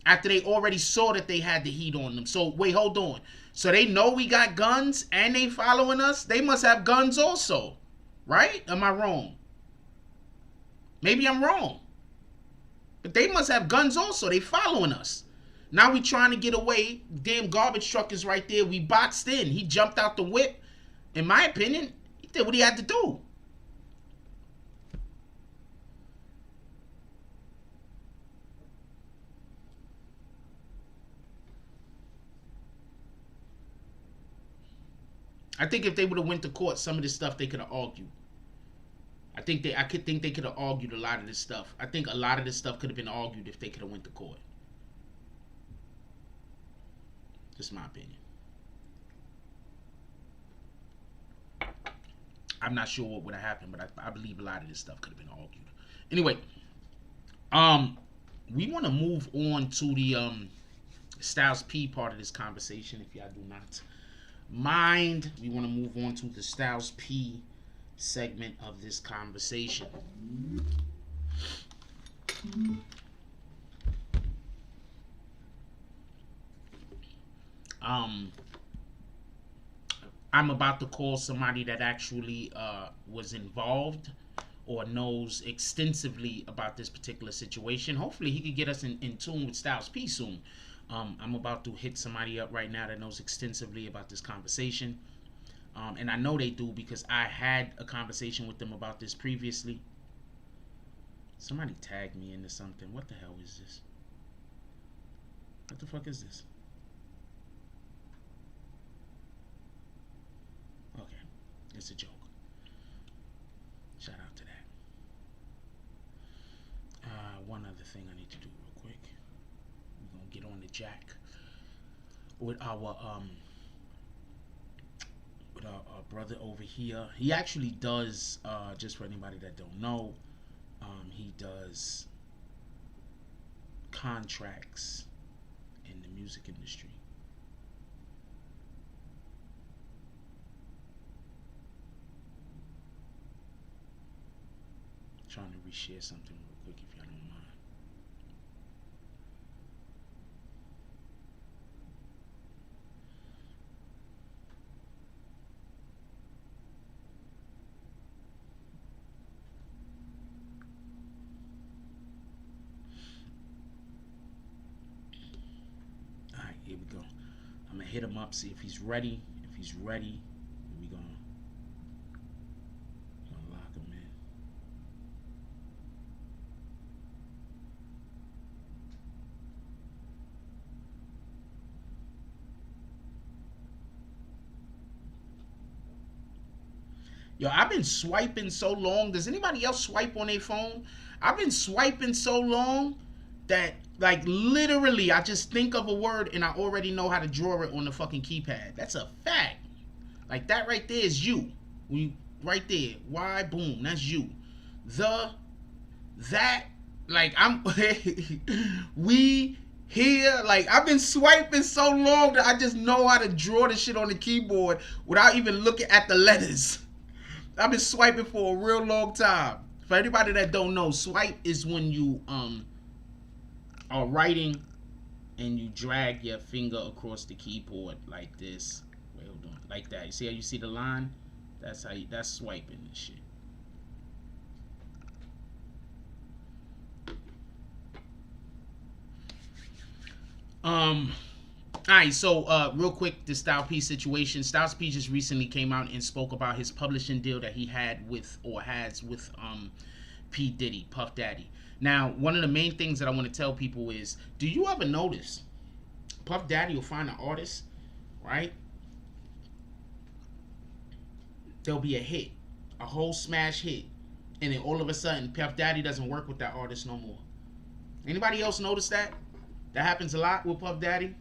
after they already saw that they had the heat on them. So wait, hold on. So they know we got guns and they following us? They must have guns also, right? Am I wrong? Maybe I'm wrong. But they must have guns also. They following us. Now we trying to get away. Damn garbage truck is right there. We boxed in. He jumped out the whip. In my opinion, he did what he had to do. I think if they would have went to court, some of this stuff they could have argued. I think they could have argued a lot of this stuff. I think a lot of this stuff could have been argued if they could have went to court. Just my opinion. I'm not sure what would have happened, but I believe a lot of this stuff could have been argued. Anyway, we want to move on to the Styles P part of this conversation, if y'all do not mind. We want to move on to the Styles P segment of this conversation. I'm about to call somebody that actually was involved or knows extensively about this particular situation. Hopefully he could get us in tune with Styles P soon. I'm about to hit somebody up right now that knows extensively about this conversation. And I know they do because I had a conversation with them about this previously. Somebody tagged me into something. What the hell is this? What the fuck is this? Okay, it's a joke. Shout out to that. One other thing I need to do real quick. We're gonna get on the jack with our brother over here. He actually does, just for anybody that don't know, he does contracts in the music industry. Trying to reshare something real quick if y'all don't mind. Alright, here we go. I'm gonna hit him up, see if he's ready. If he's ready, we're gonna lock him in. Yo, I've been swiping so long. Does anybody else swipe on their phone? I've been swiping so long that, like, literally, I just think of a word and I already know how to draw it on the fucking keypad. That's a fact. Like, that right there is you. Right there. Why? Boom. That's you. That, like, we, here, like, I've been swiping so long that I just know how to draw the shit on the keyboard without even looking at the letters. I've been swiping for a real long time. For anybody that don't know, swipe is when you are writing and you drag your finger across the keyboard like this. Wait, hold on. Like that. You see how you see the line? That's swiping and shit. Alright, so real quick, the Styles P situation. Styles P just recently came out and spoke about his publishing deal that he had with, or has with, P. Diddy, Puff Daddy. Now, one of the main things that I want to tell people is, do you ever notice Puff Daddy will find an artist, right? There'll be a hit, a whole smash hit, and then all of a sudden, Puff Daddy doesn't work with that artist no more. Anybody else notice that? That happens a lot with Puff Daddy.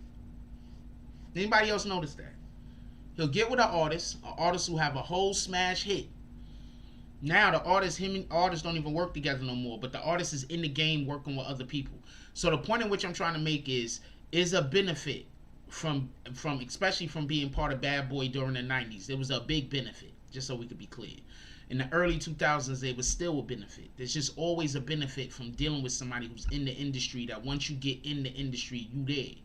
Anybody else notice that? He'll get with an artist who have a whole smash hit. Now the artist, him and artists don't even work together no more, but the artist is in the game working with other people. So the point in which I'm trying to make is a benefit from especially from being part of Bad Boy during the 90s. There was a big benefit, just so we could be clear. In the early 2000s, there was still a benefit. There's just always a benefit from dealing with somebody who's in the industry, that once you get in the industry, you there.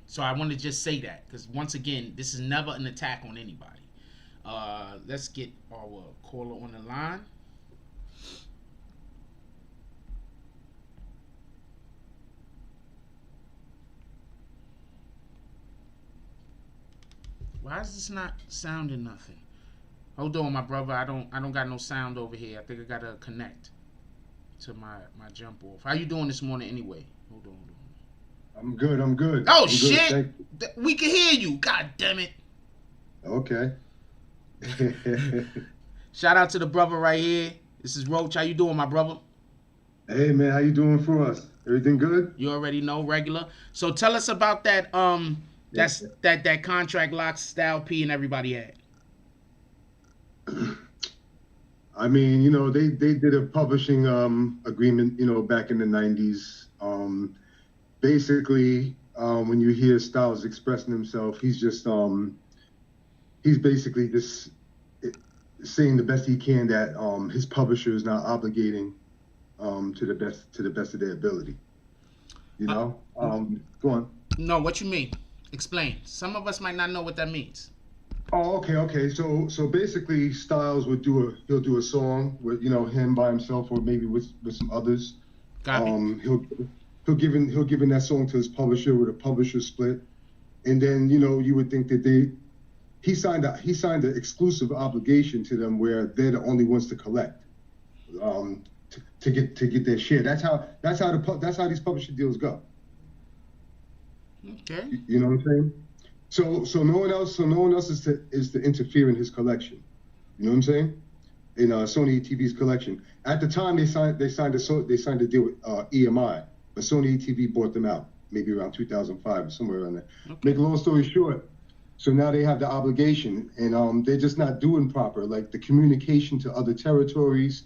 So I want to just say that, because once again, this is never an attack on anybody. Let's get our caller on the line. Why is this not sounding nothing? Hold on, my brother. I don't got no sound over here. I think I gotta connect to my jump off. How you doing this morning anyway? Hold on. I'm good. Oh, I'm shit! Good. We can hear you. God damn it. Okay. Shout out to the brother right here. This is Roach. How you doing, my brother? Hey man, how you doing for us? Everything good? You already know, regular. So tell us about that that contract lock Style P and everybody had. I mean, you know, they did a publishing agreement, you know, back in the 90s. Basically, when you hear Styles expressing himself, he's basically just saying the best he can that his publisher is not obligating to the best of their ability. You know? Go on. No, what you mean? Explain. Some of us might not know what that means. Oh, okay. So basically, Styles he'll do a song with, you know, him by himself or maybe with some others. He'll give in that song to his publisher with a publisher split, and then, you know, you would think that he signed an exclusive obligation to them where they're the only ones to collect, to get their share. That's how these publishing deals go. Okay. You know what I'm saying? So no one else is to interfere in his collection. You know what I'm saying? In Sony TV's collection. At the time they signed a deal with EMI, but Sony TV bought them out maybe around 2005 or somewhere around there. Okay. Make a long story short, so now they have the obligation, and they're just not doing proper, like the communication to other territories,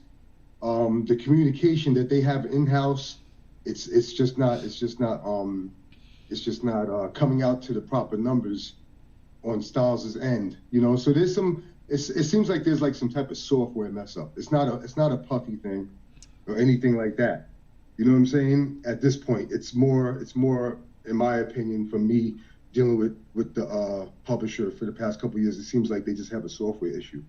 the communication that they have in-house, it's just not coming out to the proper numbers on Styles' end, you know. So there's it seems like there's like some type of software mess up. It's not a Puffy thing or anything like that. You know what I'm saying? At this point, it's more, in my opinion, from me dealing with the publisher for the past couple of years, it seems like they just have a software issue.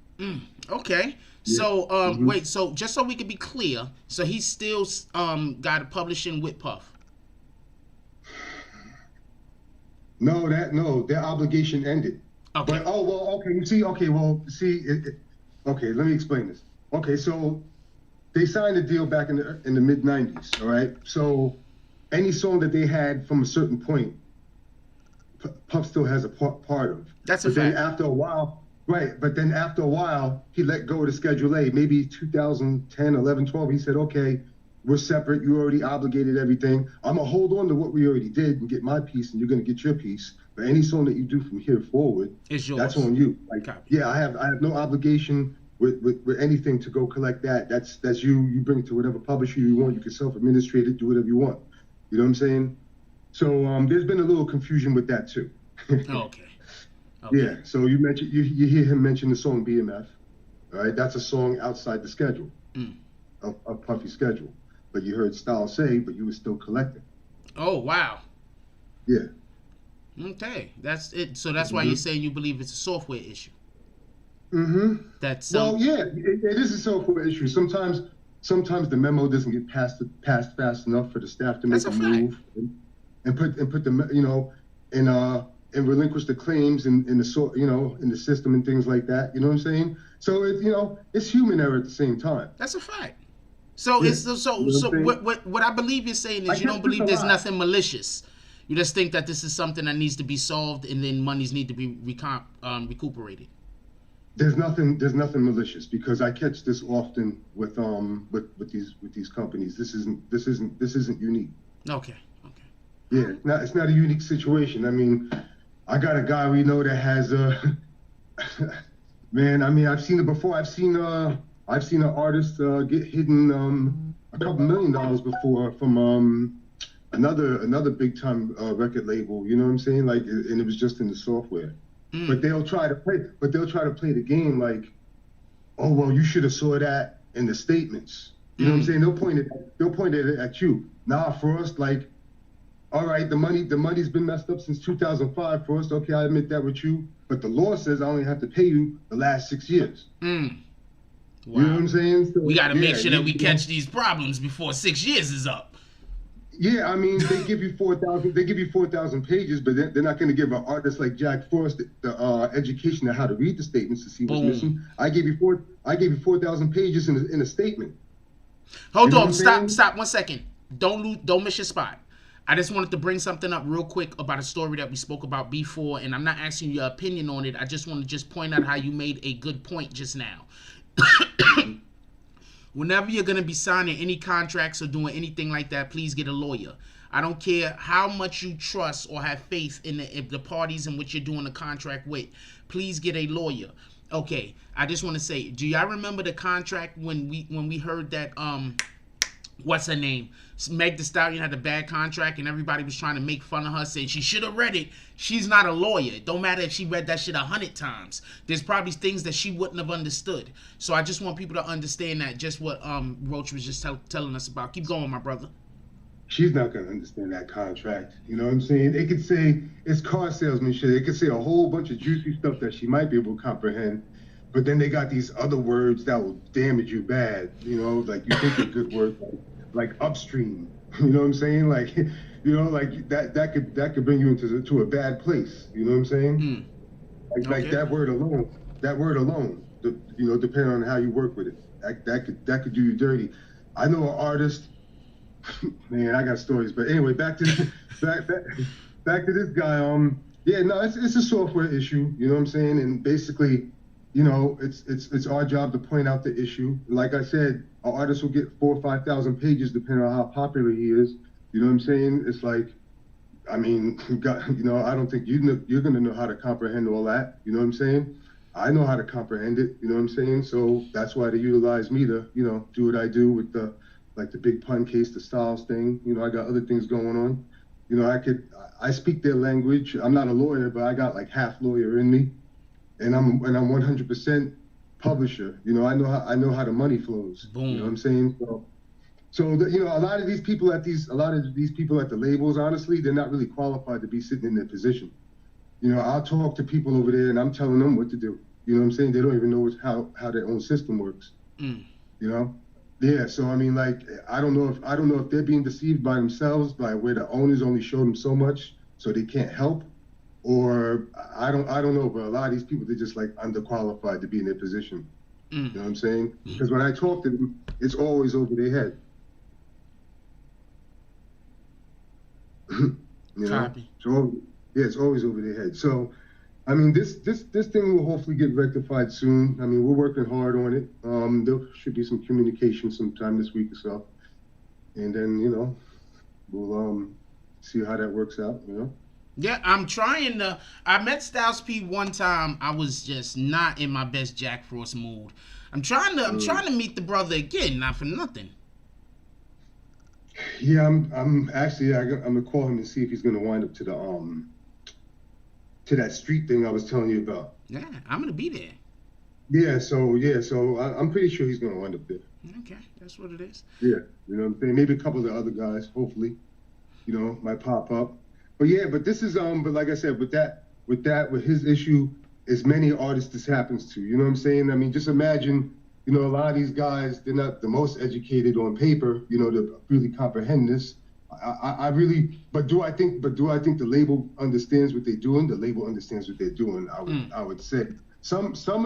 Okay. Yeah. So wait, so just so we can be clear, so he's still got a publishing with Puff. No, their obligation ended. Okay. But okay, let me explain this. Okay, so they signed a deal back in the mid 90s, all right? So any song that they had from a certain point, Puff still has a part of. That's a fact. Then after a while, he let go of the Schedule A. Maybe 2010, 11, 12, he said, okay, we're separate. You already obligated everything. I'm going to hold on to what we already did and get my piece, and you're going to get your piece. But any song that you do from here forward, it's yours. That's on you. Like, yeah, I have no obligation with anything to go collect that. That's you. You bring it to whatever publisher you want. You can self-administrate it, do whatever you want. You know what I'm saying? So there's been a little confusion with that too. Okay. Yeah. So you hear him mention the song BMF. All right. That's a song outside the schedule of Puffy's schedule. But you heard Styles say, but you were still collecting. Oh wow. Yeah. Okay. That's it. So that's why you're saying you believe it's a software issue. That's well, yeah, it is a software issue. Sometimes the memo doesn't get passed fast enough for the staff to make a move and put the, you know, and relinquish the claims in the system and things like that. You know what I'm saying? So it's human error at the same time. That's a fact. So yeah. What I believe you're saying is you don't believe there's nothing malicious. You just think that this is something that needs to be solved and then monies need to be recuperated. There's nothing malicious, because I catch this often with these companies. This isn't unique. Okay. Yeah, it's not a unique situation. I mean, I got a guy we know that has man. I mean, I've seen it before. I've seen an artist get hidden a couple $1 million before from another big time record label. You know what I'm saying? Like, and it was just in the software. But they'll try to play the game like, oh well, you should have saw that in the statements. You know what I'm saying? They'll point it at you. Nah, Frost, like, all right, the money's been messed up since 2005, Frost. Okay, I admit that with you, but the law says I only have to pay you the last 6 years. Wow. You know what I'm saying? So, we got to make sure that we catch these problems before 6 years is up. Yeah, I mean, they give you 4,000. They give you 4,000 pages, but they're not going to give an artist like Jack Frost the education on how to read the statements to see what's missing. I gave you 4,000 pages in a statement. Hold on, stop 1 second. Don't miss your spot. I just wanted to bring something up real quick about a story that we spoke about before, and I'm not asking your opinion on it. I just want to just point out how you made a good point just now. Whenever you're going to be signing any contracts or doing anything like that, please get a lawyer. I don't care how much you trust or have faith in the parties in which you're doing the contract with. Please get a lawyer. Okay, I just want to say, do y'all remember the contract when we heard that what's her name? Meg Thee Stallion had a bad contract and everybody was trying to make fun of her, saying she should have read it. She's not a lawyer. It don't matter if she read that shit 100 times. There's probably things that she wouldn't have understood. So I just want people to understand that, just what Roach was just telling us about. Keep going, my brother. She's not going to understand that contract. You know what I'm saying? They could say it's car salesmanship. They could say a whole bunch of juicy stuff that she might be able to comprehend. But then they got these other words that will damage you bad. You know, like you think of good words like upstream. You know what I'm saying? Like, you know, like that could bring you into a bad place. You know what I'm saying? Like that word alone. You know, depending on how you work with it, that could do you dirty. I know an artist. Man, I got stories, but anyway, back to this guy. Yeah, no, it's a software issue. You know what I'm saying? And basically, you know, it's our job to point out the issue. Like I said, an artist will get 4,000 or 5,000 pages depending on how popular he is. You know what I'm saying? It's like, I mean, you know, I don't think you're gonna know how to comprehend all that. You know what I'm saying? I know how to comprehend it. You know what I'm saying? So that's why they utilize me to, you know, do what I do with the big pun case, the Styles thing. You know, I got other things going on. You know, I speak their language. I'm not a lawyer, but I got like half lawyer in me, and I'm 100% publisher. You know, I know how the money flows. Boom. You know what I'm saying? So you know, a lot of these people at the labels, honestly, they're not really qualified to be sitting in their position. You know, I'll talk to people over there, and I'm telling them what to do. You know what I'm saying? They don't even know how their own system works. You know? Yeah, so I mean, like, I don't know if they're being deceived by themselves, by where the owners only show them so much, so they can't help, or I don't know. But a lot of these people, they're just like underqualified to be in their position. You know what I'm saying? Because when I talk to them, it's always over their head. You know? Copy. So yeah, it's always over their head. So I mean, this thing will hopefully get rectified soon. I mean, we're working hard on it. There should be some communication sometime this week or so, and then, you know, we'll see how that works out. You know. Yeah, I'm trying to. I met Styles P one time. I was just not in my best Jack Frost mood. I'm trying to meet the brother again, not for nothing. Yeah, I'm gonna call him and see if he's gonna wind up to that street thing I was telling you about. Yeah, I'm gonna be there. Yeah, so I'm pretty sure he's gonna wind up there. Okay, that's what it is. Yeah, you know what I'm saying? Maybe a couple of the other guys, hopefully, you know, might pop up. But yeah, but this is but like I said, with his issue, as many artists this happens to. You know what I'm saying? I mean, just imagine, you know, a lot of these guys, they're not the most educated on paper, you know, to really comprehend this. I really, but do I think the label understands what they're doing? The label understands what they're doing. I would say some of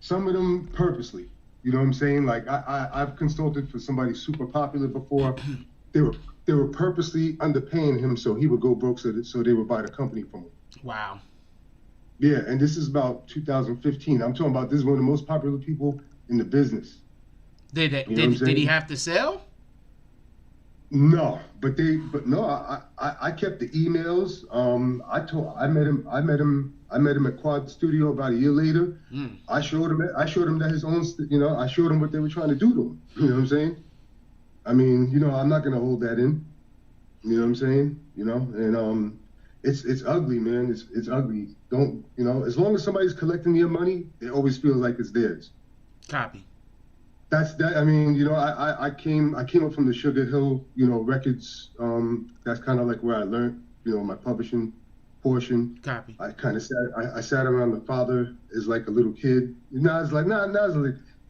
them purposely. You know what I'm saying? Like I've consulted for somebody super popular before. They were purposely underpaying him so he would go broke, so they would buy the company from him. Wow. Yeah, and this is about 2015. I'm talking about, this is one of the most popular people in the business. Did he have to sell? No, but I kept the emails. I met him at Quad Studio about a year later. I showed him that his own, you know, I showed him what they were trying to do to him. You know what I'm saying? I mean, you know, I'm not gonna hold that in. You know what I'm saying? You know, and it's ugly, man. It's ugly. Don't, you know, as long as somebody's collecting your money, they always feel like it's theirs. Copy. That's that. I mean, you know, I came up from the Sugar Hill, you know, records. That's kind of like where I learned, you know, my publishing portion. Copy. I kind of sat around my father as like a little kid. Now it's like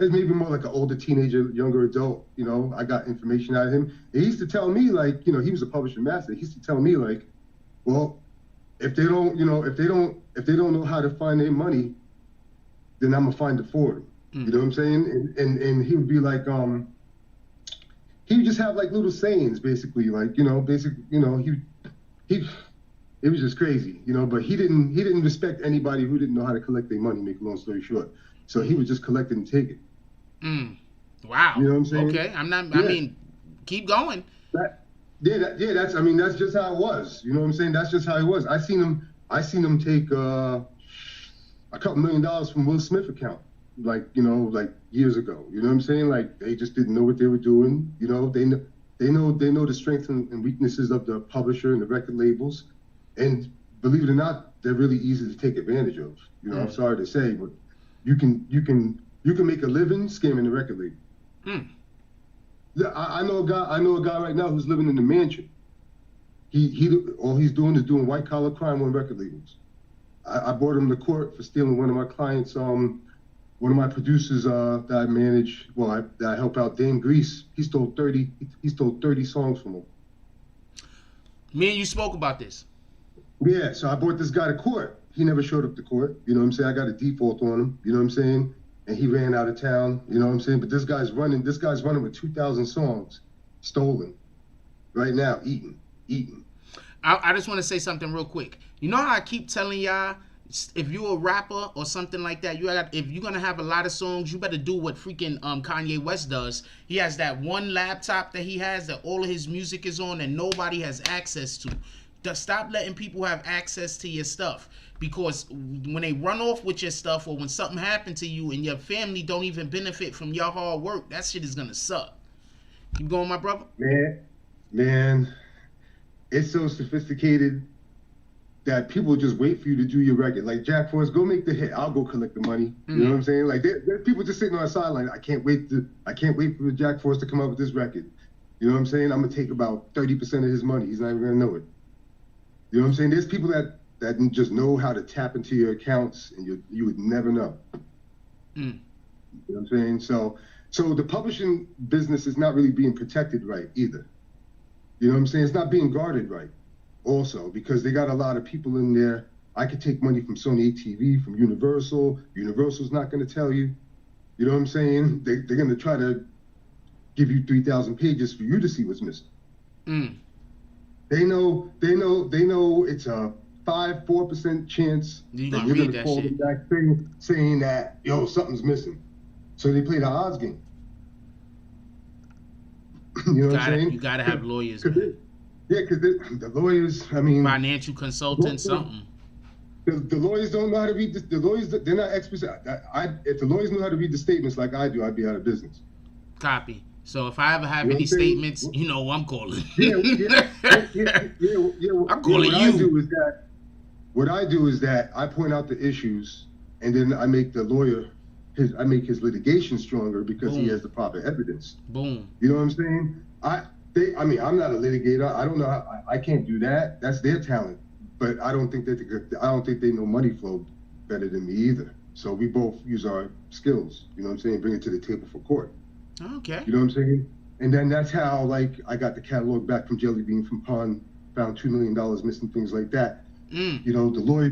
it's maybe more like an older teenager, younger adult. You know, I got information out of him. And he used to tell me, like, you know, he was a publishing master. He used to tell me, like, well, if they don't know how to find their money, then I'm gonna find it for them. You know what I'm saying? And he would be like, he would just have like little sayings, basically, like, you know, he it was just crazy, you know. But he didn't respect anybody who didn't know how to collect their money. Make a long story short, so he would just collect it and take it. Wow. You know what I'm saying? Okay, I'm not. Yeah. I mean, keep going. That's just how it was. You know what I'm saying? That's just how it was. I seen him take a couple $1 million from Will Smith account, like, you know, like years ago. You know what I'm saying? Like, they just didn't know what they were doing. You know, they know the strengths and weaknesses of the publisher and the record labels, and believe it or not, they're really easy to take advantage of. You know, I'm sorry to say, but you can make a living scamming the record label. I know a guy right now who's living in the mansion. All he's doing white collar crime on record labels. I brought him to court for stealing one of my clients, one of my producers that I manage, that I help out, Dame Grease. He stole 30 songs from him. Me and you spoke about this. Yeah, so I brought this guy to court. He never showed up to court. You know what I'm saying? I got a default on him. You know what I'm saying? And he ran out of town. You know what I'm saying? But this guy's running with 2,000 songs stolen right now, eating. I just want to say something real quick. You know how I keep telling y'all, if you're a rapper or something like that, if you're gonna have a lot of songs, you better do what freaking Kanye West does. He has that one laptop that he has that all of his music is on and nobody has access to. Stop letting people have access to your stuff, because when they run off with your stuff, or when something happened to you and your family don't even benefit from your hard work, that shit is gonna suck. Keep going, my brother. Man, it's so sophisticated that people just wait for you to do your record. Like, Jack Force, go make the hit. I'll go collect the money. You know what I'm saying? Like, there's people just sitting on the sideline. I can't wait for Jack Force to come up with this record. You know what I'm saying? I'm gonna take about 30% of his money. He's not even gonna know it. You know what I'm saying? There's people that just know how to tap into your accounts, and you would never know. You know what I'm saying? So the publishing business is not really being protected right either. You know what I'm saying? It's not being guarded right also, because they got a lot of people in there. I could take money from Sony ATV, from Universal. Universal's not going to tell you. You know what I'm saying? They're going to try to give you 3,000 pages for you to see what's missing. They know it's a 4% chance that you're going to call them back saying that, yo, something's missing. So they play the odds game. You know what I'm saying? You got to have lawyers, man. Because the lawyers, I mean... Financial consultants, something. The lawyers don't know how to read the lawyers, they're not experts. If the lawyers know how to read the statements like I do, I'd be out of business. Copy. So if I ever have any statements, you know I'm calling. I'm calling you. What I do is that I point out the issues, and then I make the lawyer, I make his litigation stronger because he has the proper evidence. Boom. You know what I'm saying? I'm not a litigator. I don't know. I can't do that. That's their talent. But I don't think they know money flow better than me either. So we both use our skills. You know what I'm saying? Bring it to the table for court. Okay. You know what I'm saying? And then that's how, like, I got the catalog back from Jelly Bean from Pun, found $2 million missing, things like that. You know, the lawyer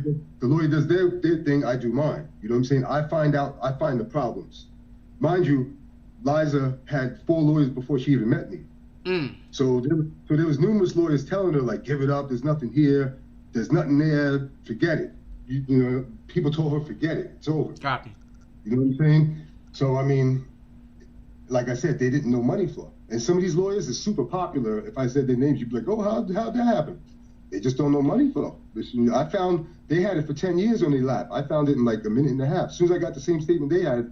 does their thing, I do mine. You know what I'm saying? I find the problems. Mind you, Liza had 4 lawyers before she even met me. So there was numerous lawyers telling her, like, give it up, there's nothing here, there's nothing there, forget it. You know, people told her, forget it, it's over. Copy. You know what I'm saying? So, I mean, like I said, they didn't know money flow. And some of these lawyers are super popular. If I said their names, you'd be like, oh, how'd that happen? They just don't know money flow. I found they had it for 10 years on their lap. I found it in like a minute and a half. As soon as I got the same statement they had,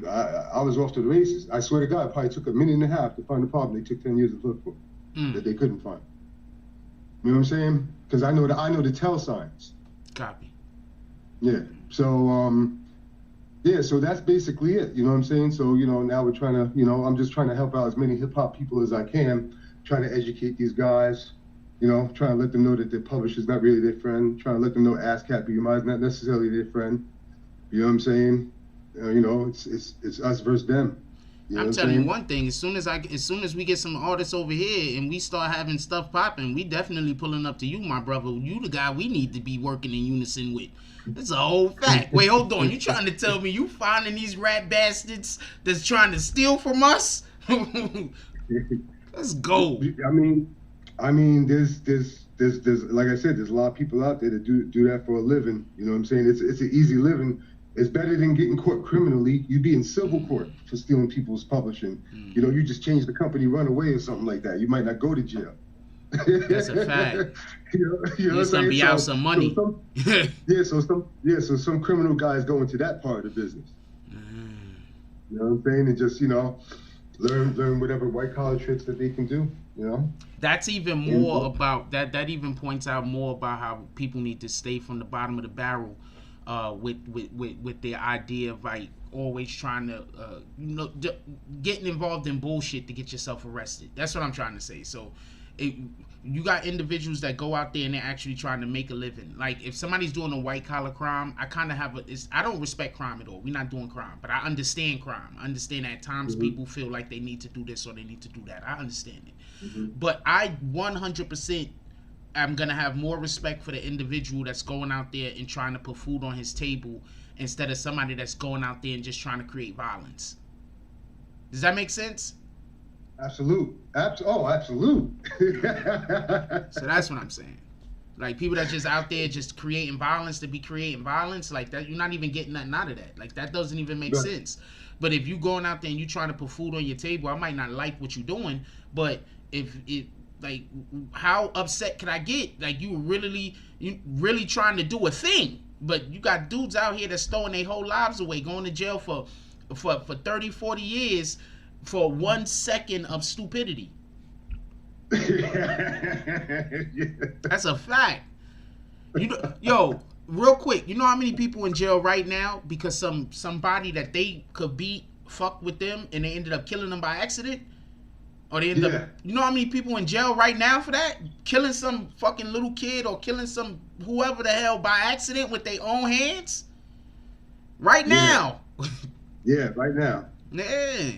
I was off to the races. I swear to God, it probably took a minute and a half to find the problem they took 10 years to look for, that they couldn't find. You know what I'm saying? Because I know the tell signs. Copy. Yeah. So yeah, so that's basically it. You know what I'm saying? So, now we're trying to, I'm just trying to help out as many hip hop people as I can, trying to educate these guys, trying to let them know that their publisher's not really their friend, trying to let them know ASCAP BMI is not necessarily their friend. You know what I'm saying? It's us versus them. I'm telling you one thing. As soon as we get some artists over here and we start having stuff popping, we definitely pulling up to you, my brother. You the guy we need to be working in unison with. It's a whole fact. Wait, hold on. You trying to tell me you finding these rat bastards that's trying to steal from us? Let's go. I mean, there's like I said, there's a lot of people out there that do that for a living. You know what I'm saying? It's an easy living. It's better than getting caught criminally. You'd be in civil court for stealing people's publishing. You just change the company, run away or something like that. You might not go to jail. That's a fact. You're gonna be out some money. So some criminal guys go into that part of the business. You know what I'm saying? And just learn whatever white collar tricks that they can do. That's even more about that. That even points out more about how people need to stay from the bottom of the barrel. With their idea of like always trying to getting involved in bullshit to get yourself arrested. That's what I'm trying to say. So you got individuals that go out there and they're actually trying to make a living. Like if somebody's doing a white collar crime, I kind of have I don't respect crime at all. We're not doing crime, but I understand crime. I understand that at times people feel like they need to do this or they need to do that. I understand it. But I 100% I'm gonna have more respect for the individual that's going out there and trying to put food on his table instead of somebody that's going out there and just trying to create violence. Does that make sense? Absolute. Absolute. So that's what I'm saying. Like people that's just out there just creating violence to be creating violence, like that, you're not even getting nothing out of that. Like that doesn't even make sense. But if you going out there and you trying to put food on your table, I might not like what you're doing, but if it like, how upset can I get? Like, you really trying to do a thing, but you got dudes out here that's throwing their whole lives away, going to jail for 30, 40 years for 1 second of stupidity. That's a fact. Yo, real quick, you know how many people in jail right now because somebody that they could beat fucked with them and they ended up killing them by accident? Or they end up, you know how many people in jail right now for that? Killing some fucking little kid or killing some whoever the hell by accident with their own hands? Right now. Yeah, right now. Yeah.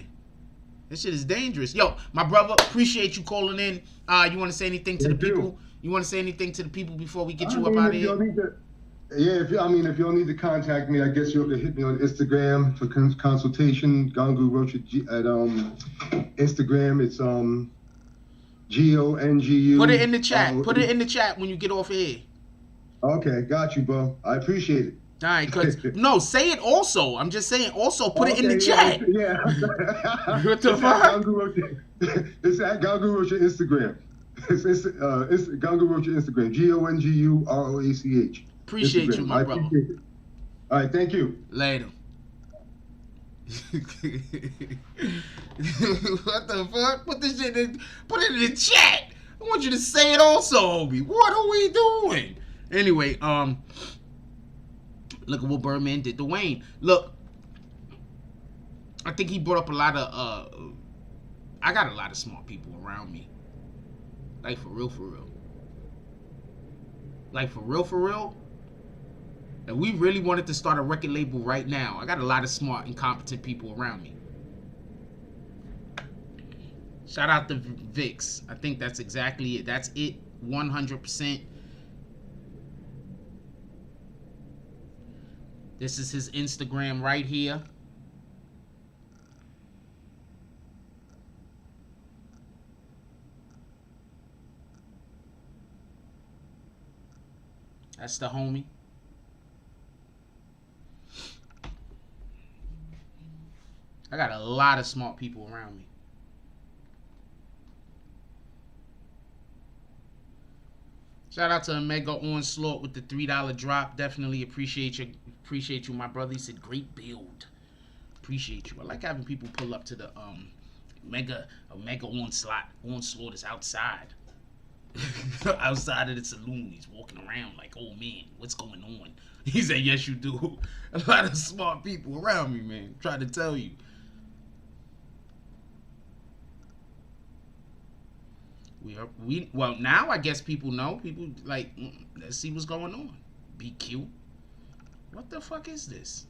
This shit is dangerous. Yo, my brother, appreciate you calling in. You want to say anything to the people? You want to say anything to the people before we get you up out of here? If y'all need to contact me, I guess you'll hit me on Instagram for consultation. Gangu Roach at Instagram. It's GONGU. Put it in the chat. Put it in the chat when you get off here. Okay, got you, bro. I appreciate it. All right, cause no, say it also. I'm just saying also put it in the chat. Yeah. What the fuck? It's at Gangu Roach at Instagram. It's Gangu Roach at Instagram. GONGUROACH. Appreciate Instagram. you, my brother. All right, thank you. Later. What the fuck? Put this shit in. Put it in the chat. I want you to say it also, Obi. What are we doing? Anyway, look at what Birdman did to Wayne. Look, I think he brought up a lot of. I got a lot of smart people around me. Like for real, for real. Like for real, for real. And we really wanted to start a record label right now. I got a lot of smart and competent people around me. Shout out to Vix. I think that's exactly it. That's it. 100%. This is his Instagram right here. That's the homie. I got a lot of smart people around me. Shout out to Omega Onslaught with the $3 drop. Definitely appreciate you, my brother. He said, great build. Appreciate you. I like having people pull up to the Omega Onslaught is outside. outside of the saloon. He's walking around like, oh man, what's going on? He said, yes, you do. A lot of smart people around me, man. Trying to tell you. Well, now I guess people know. People like, let's see what's going on. BQ. What the fuck is this?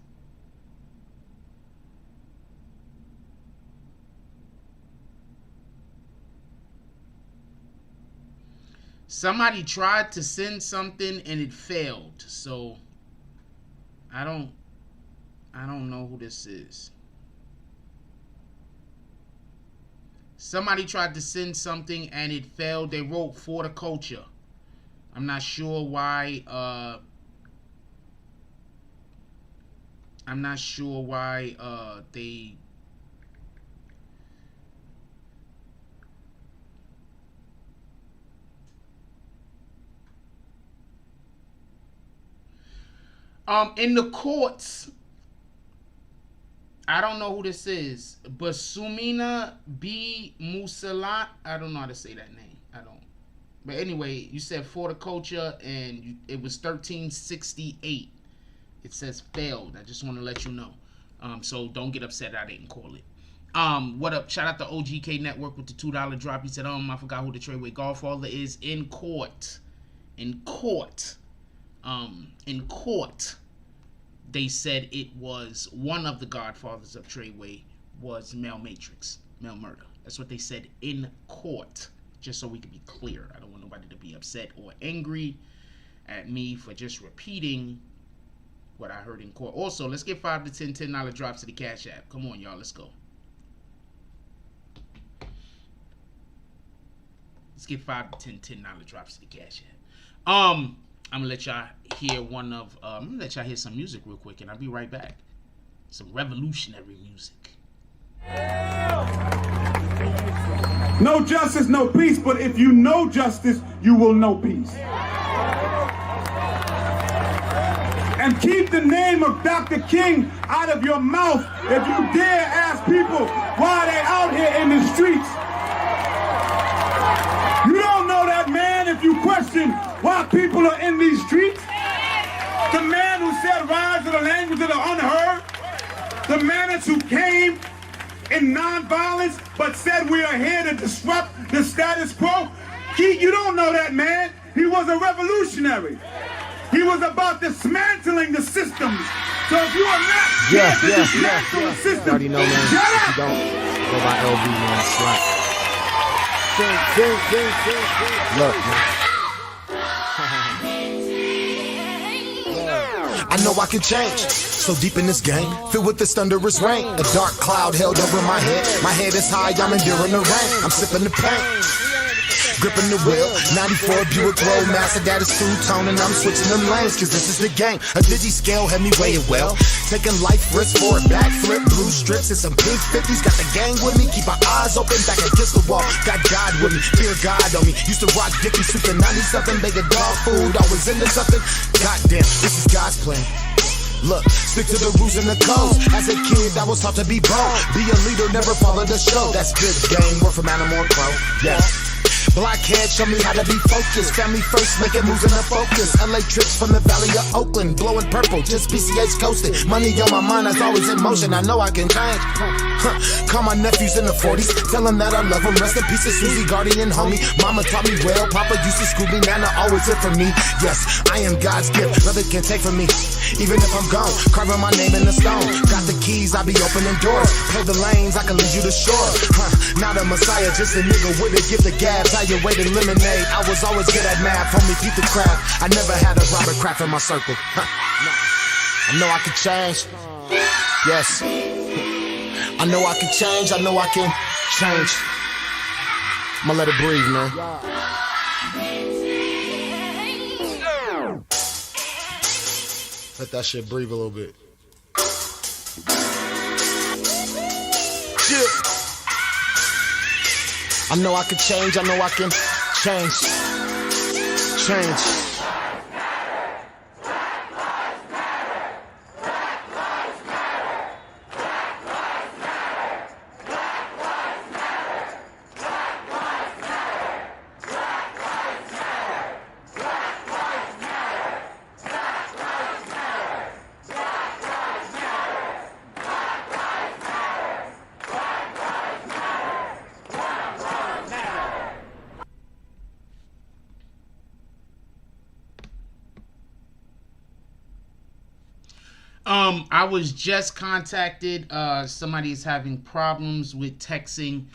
Somebody tried to send something and it failed. So I don't know who this is. Somebody tried to send something and it failed. They wrote for the culture. I'm not sure why they in the courts, I don't know who this is, but Sumina B. Musalat, I don't know how to say that name. I don't. But anyway, you said for the culture, and it was 1368. It says failed. I just want to let you know. So don't get upset I didn't call it. What up? Shout out to OGK Network with the $2 drop. He said, I forgot who the Treyway Godfather is. In court, they said it was one of the godfathers of Treyway was male murder. That's what they said in court, just so we can be clear. I don't want nobody to be upset or angry at me for just repeating what I heard in court. Also, let's get 5 to 10 $10 drops to the Cash App. Come on, y'all, let's go. Let's get 5 to 10 $10 drops to the Cash App. I'm gonna let y'all hear some music real quick, and I'll be right back. Some revolutionary music. No justice, no peace, but if you know justice, you will know peace. And keep the name of Dr. King out of your mouth if you dare ask people why they out here in the streets. You don't know that man if you question why people are in these streets. The man who said rise to the language of the unheard. The man who came in nonviolence but said we are here to disrupt the status quo. You don't know that man. He was a revolutionary. He was about dismantling the systems. So if you are not here to dismantle the system, already know, man. shut up. You don't go by LB, man. Slap. Look, man. I know I can change. So deep in this game, filled with this thunderous rain. A dark cloud held over my head. My head is high, I'm enduring the rain. I'm sipping the pain. Gripping the wheel, 94 Buick Roadmaster, that is two-tone, and I'm switching them lanes, cause this is the game. A digi-scale had me weighing well, taking life risks for a backflip, blue strips and some pink 50s, got the gang with me, keep my eyes open, back against the wall, got God with me, fear God on me, used to rock Dickie, super 90-something, bake a dog food, always into something, goddamn, this is God's plan. Look, stick to the rules and the codes. As a kid, I was taught to be bold. Be a leader, never follow the show. That's good game, work from Animal Crow. Yes. Blockhead, show me how to be focused. Family first, making moves in the focus. LA trips from the valley of Oakland, blowing purple, just PCH coasting. Money on my mind, that's always in motion. I know I can change. Call my nephews in the 40s, tell them that I love them. Rest in peace to Susie, guardian homie. Mama taught me well, Papa used to school me, Nana always it for me. Yes, I am God's gift, nothing can take from me. Even if I'm gone, carving my name in the stone. Got the keys, I be opening doors. Play the lanes, I can lead you to shore. Not a messiah, just a nigga with a gift of gab. How you wait and lemonade, I was always good at math. Homie, beat the crap. I never had a Robert Kraft in my circle. I know I can change. Yes. I know I can change, I know I can change. I'ma let it breathe, man. Let that shit breathe a little bit. Yeah. I know I can change, I know I can change. Change. I was just contacted. Somebody is having problems with texting.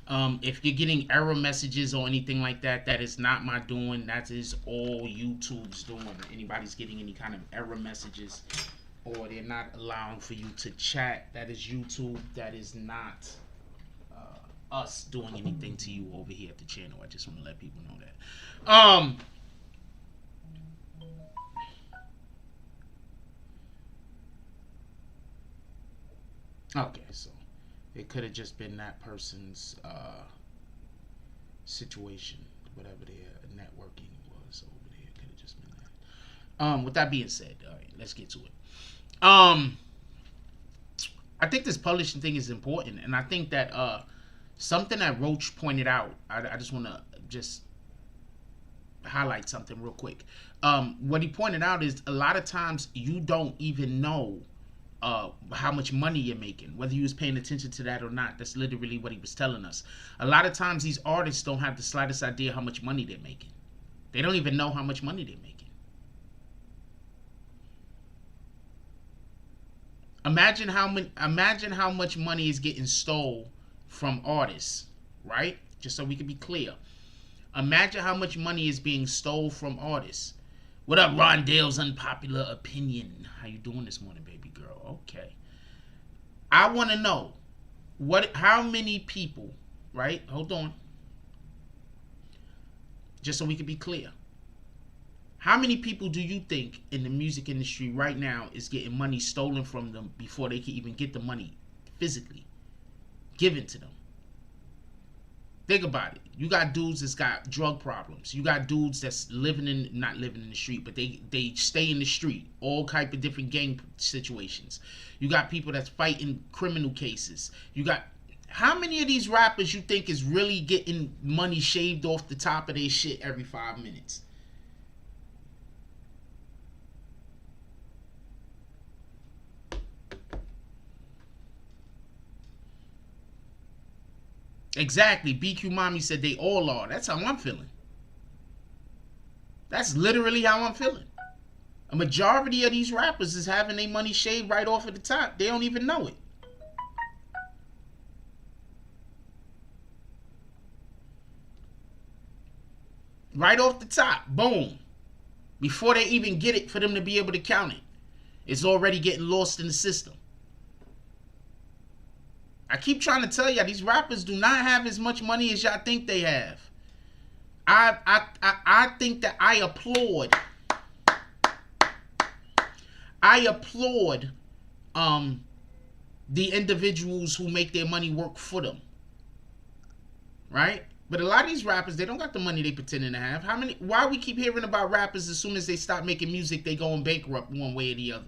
If you're getting error messages or anything like that, that is not my doing. That is all YouTube's doing. Anybody's getting any kind of error messages or they're not allowing for you to chat, that is YouTube. That is not us doing anything to you over here at the channel. I just want to let people know that. Okay, so it could have just been that person's situation, whatever their networking was over there. It could have just been that. With that being said, all right, let's get to it. I think this publishing thing is important, and I think that something that Roach pointed out, I just want to just highlight something real quick. What he pointed out is a lot of times you don't even know how much money you're making, whether you was paying attention to that or not. That's literally what he was telling us. A lot of times these artists don't have the slightest idea how much money they're making. They don't even know how much money they're making. Imagine how much money is getting stole from artists, right? Just so we can be clear. Imagine how much money is being stole from artists. What up, Rondale's Unpopular Opinion? How you doing this morning, baby girl? Okay. I want to know how many people, right? Hold on. Just so we can be clear. How many people do you think in the music industry right now is getting money stolen from them before they can even get the money physically given to them? Think about it. You got dudes that's got drug problems. You got dudes that's not living in the street, but they stay in the street. All type of different gang situations. You got people that's fighting criminal cases. You got, how many of these rappers you think is really getting money shaved off the top of their shit every 5 minutes? Exactly. BQ Mommy said they all are. That's how I'm feeling. That's literally how I'm feeling. A majority of these rappers is having their money shaved right off at the top. They don't even know it. Right off the top. Boom. Before they even get it for them to be able to count it. It's already getting lost in the system. I keep trying to tell y'all, these rappers do not have as much money as y'all think they have. I think that I applaud the individuals who make their money work for them. Right? But a lot of these rappers, they don't got the money they pretending to have. Why we keep hearing about rappers as soon as they stop making music, they going bankrupt one way or the other?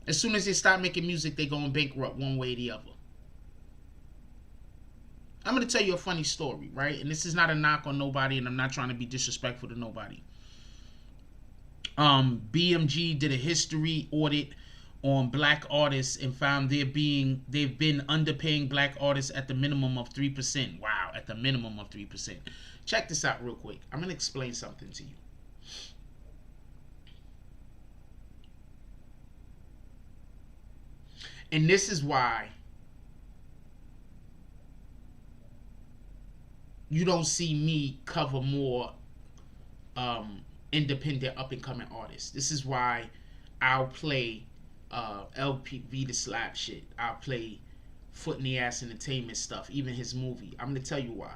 As soon as they start making music, they going bankrupt one way or the other. I'm going to tell you a funny story, right? And this is not a knock on nobody, and I'm not trying to be disrespectful to nobody. BMG did a history audit on black artists and found they've been underpaying black artists at the minimum of 3%. Wow, at the minimum of 3%. Check this out real quick. I'm going to explain something to you. And this is why you don't see me cover more independent up-and-coming artists. This is why I'll play LPV the slap shit. I'll play Foot in the Ass Entertainment stuff, even his movie. I'm going to tell you why.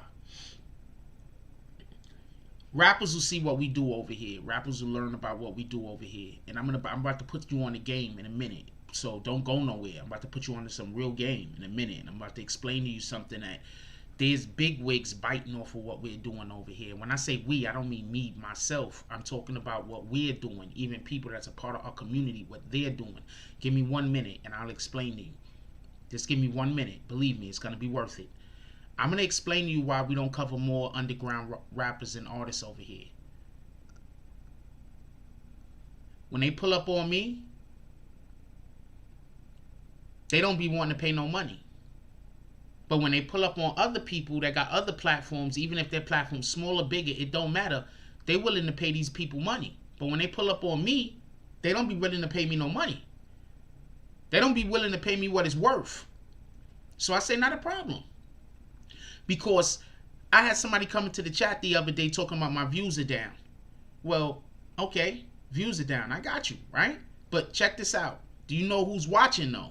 Rappers will see what we do over here. Rappers will learn about what we do over here. And I'm about to put you on the game in a minute. So don't go nowhere. I'm about to put you on some real game in a minute. And I'm about to explain to you something that there's big wigs biting off of what we're doing over here. When I say we, I don't mean me, myself. I'm talking about what we're doing. Even people that's a part of our community, what they're doing. Give me 1 minute and I'll explain to you. Just give me 1 minute. Believe me, it's going to be worth it. I'm going to explain to you why we don't cover more underground rappers and artists over here. When they pull up on me, they don't be wanting to pay no money. But when they pull up on other people that got other platforms, even if their platform's small or bigger, it don't matter. They willing to pay these people money. But when they pull up on me, they don't be willing to pay me no money. They don't be willing to pay me what it's worth. So I say not a problem. Because I had somebody come into the chat the other day talking about my views are down. Well, okay, views are down. I got you, right? But check this out. Do you know who's watching though?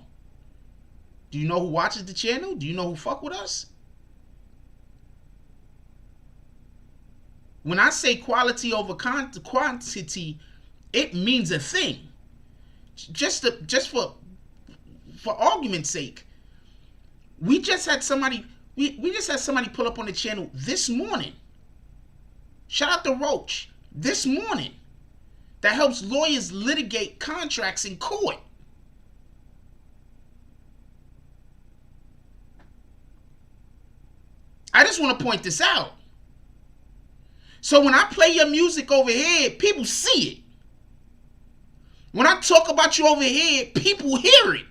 Do you know who watches the channel? Do you know who fuck with us? When I say quality over quantity, it means a thing. Just for argument's sake. We just had somebody pull up on the channel this morning. Shout out to Roach. This morning. That helps lawyers litigate contracts in court. I just want to point this out. So when I play your music over here, people see it. When I talk about you over here, people hear it.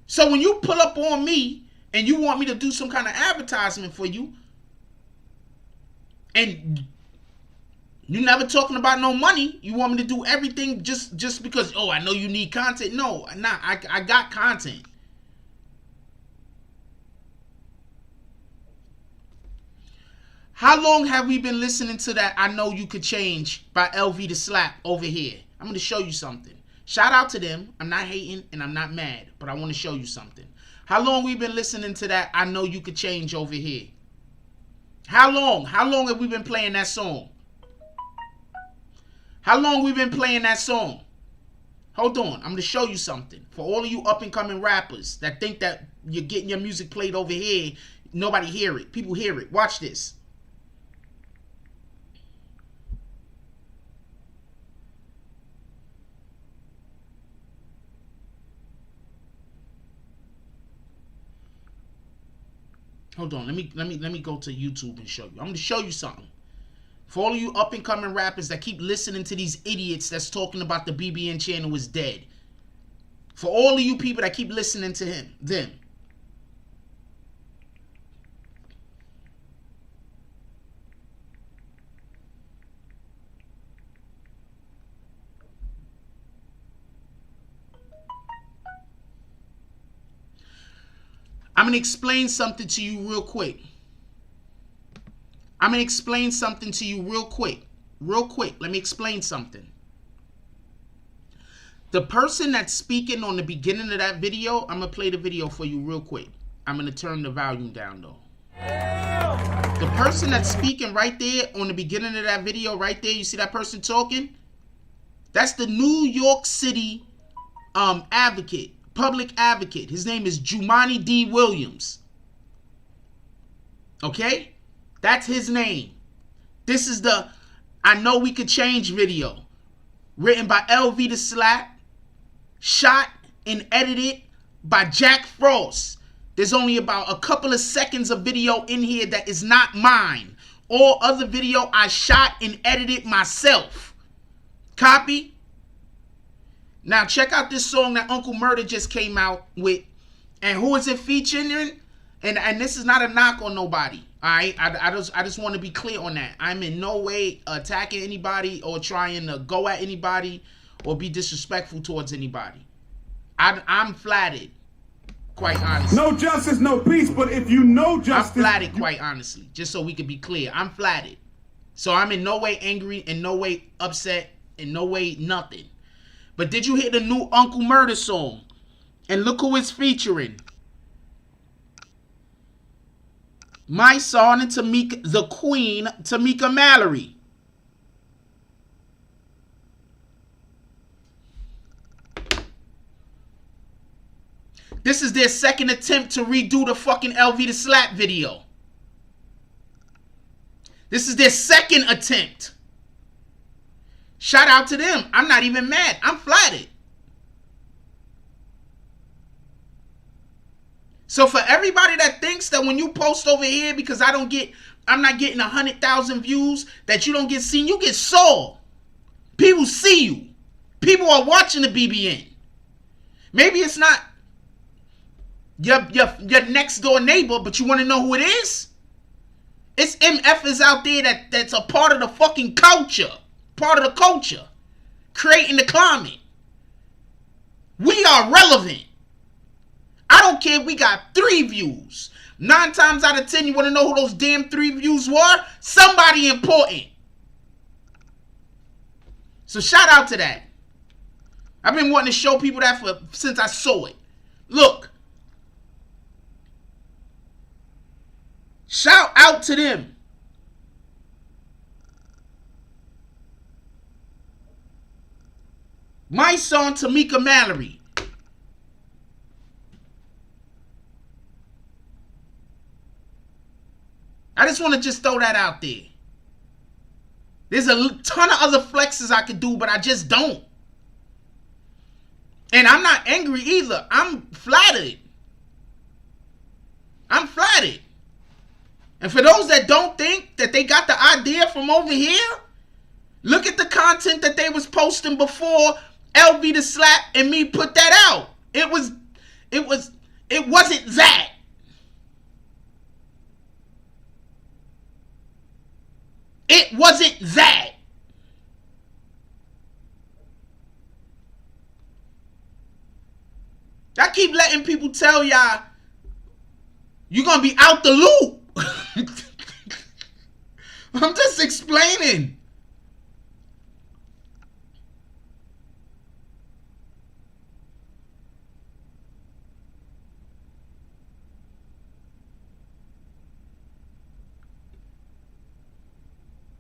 So when you pull up on me and you want me to do some kind of advertisement for you, and you never talking about no money, you want me to do everything just because, oh, I know you need content. No, nah, I got content. How long have we been listening to that I Know You Could Change by LV the Slap over here? I'm going to show you something. Shout out to them. I'm not hating and I'm not mad, but I want to show you something. How long we been listening to that I Know You Could Change over here? How long? How long have we been playing that song? How long we been playing that song? Hold on. I'm going to show you something. For all of you up and coming rappers that think that you're getting your music played over here, nobody hear it. People hear it. Watch this. Hold on, let me go to YouTube and show you. I'm gonna show you something. For all of you up and coming rappers that keep listening to these idiots that's talking about the BBN channel is dead. For all of you people that keep listening to them. I'm going to explain something to you real quick. Let me explain something. The person that's speaking on the beginning of that video, I'm going to play the video for you real quick. I'm going to turn the volume down though. The person that's speaking right there on the beginning of that video right there, you see that person talking? That's the New York City advocate. Public advocate. His name is Jumaane D. Williams. Okay? That's his name. This is the I Know We Could Change video. Written by LV the Slap. Shot and edited by Jack Frost. There's only about a couple of seconds of video in here that is not mine. All other video I shot and edited myself. Copy? Now check out this song that Uncle Murder just came out with. And who is it featuring? And this is not a knock on nobody. Alright? I just want to be clear on that. I'm in no way attacking anybody or trying to go at anybody or be disrespectful towards anybody. I'm flattered, quite honestly. No justice, no peace, but if you know justice... I'm flattered, quite honestly, just so we can be clear. I'm flattered. So I'm in no way angry, in no way upset, in no way nothing. But did you hear the new Uncle Murder song? And look who it's featuring. My son and Tamika, the Queen, Tamika Mallory. This is their second attempt to redo the fucking LV the Slap video. This is their second attempt. Shout out to them. I'm not even mad. I'm flattered. So for everybody that thinks that when you post over here because I'm not getting 100,000 views, that you don't get seen, you get saw. People see you. People are watching the BBN. Maybe it's not your next door neighbor, but you want to know who it is? It's MFers out there that's a part of the fucking culture. Part of the culture. creating the climate. We are relevant. I don't care if we got 3 views. 9 times out of 10, you want to know who those damn 3 views were? Somebody important. So shout out to that. I've been wanting to show people that since I saw it. Look. Shout out to them. My song, Tamika Mallory. I just want to just throw that out there. There's a ton of other flexes I could do, but I just don't. And I'm not angry either. I'm flattered. I'm flattered. And for those that don't think that they got the idea from over here, look at the content that they was posting before LV the Slap and me put that out. It wasn't that. It wasn't that. I keep letting people tell y'all, you're going to be out the loop. I'm just explaining.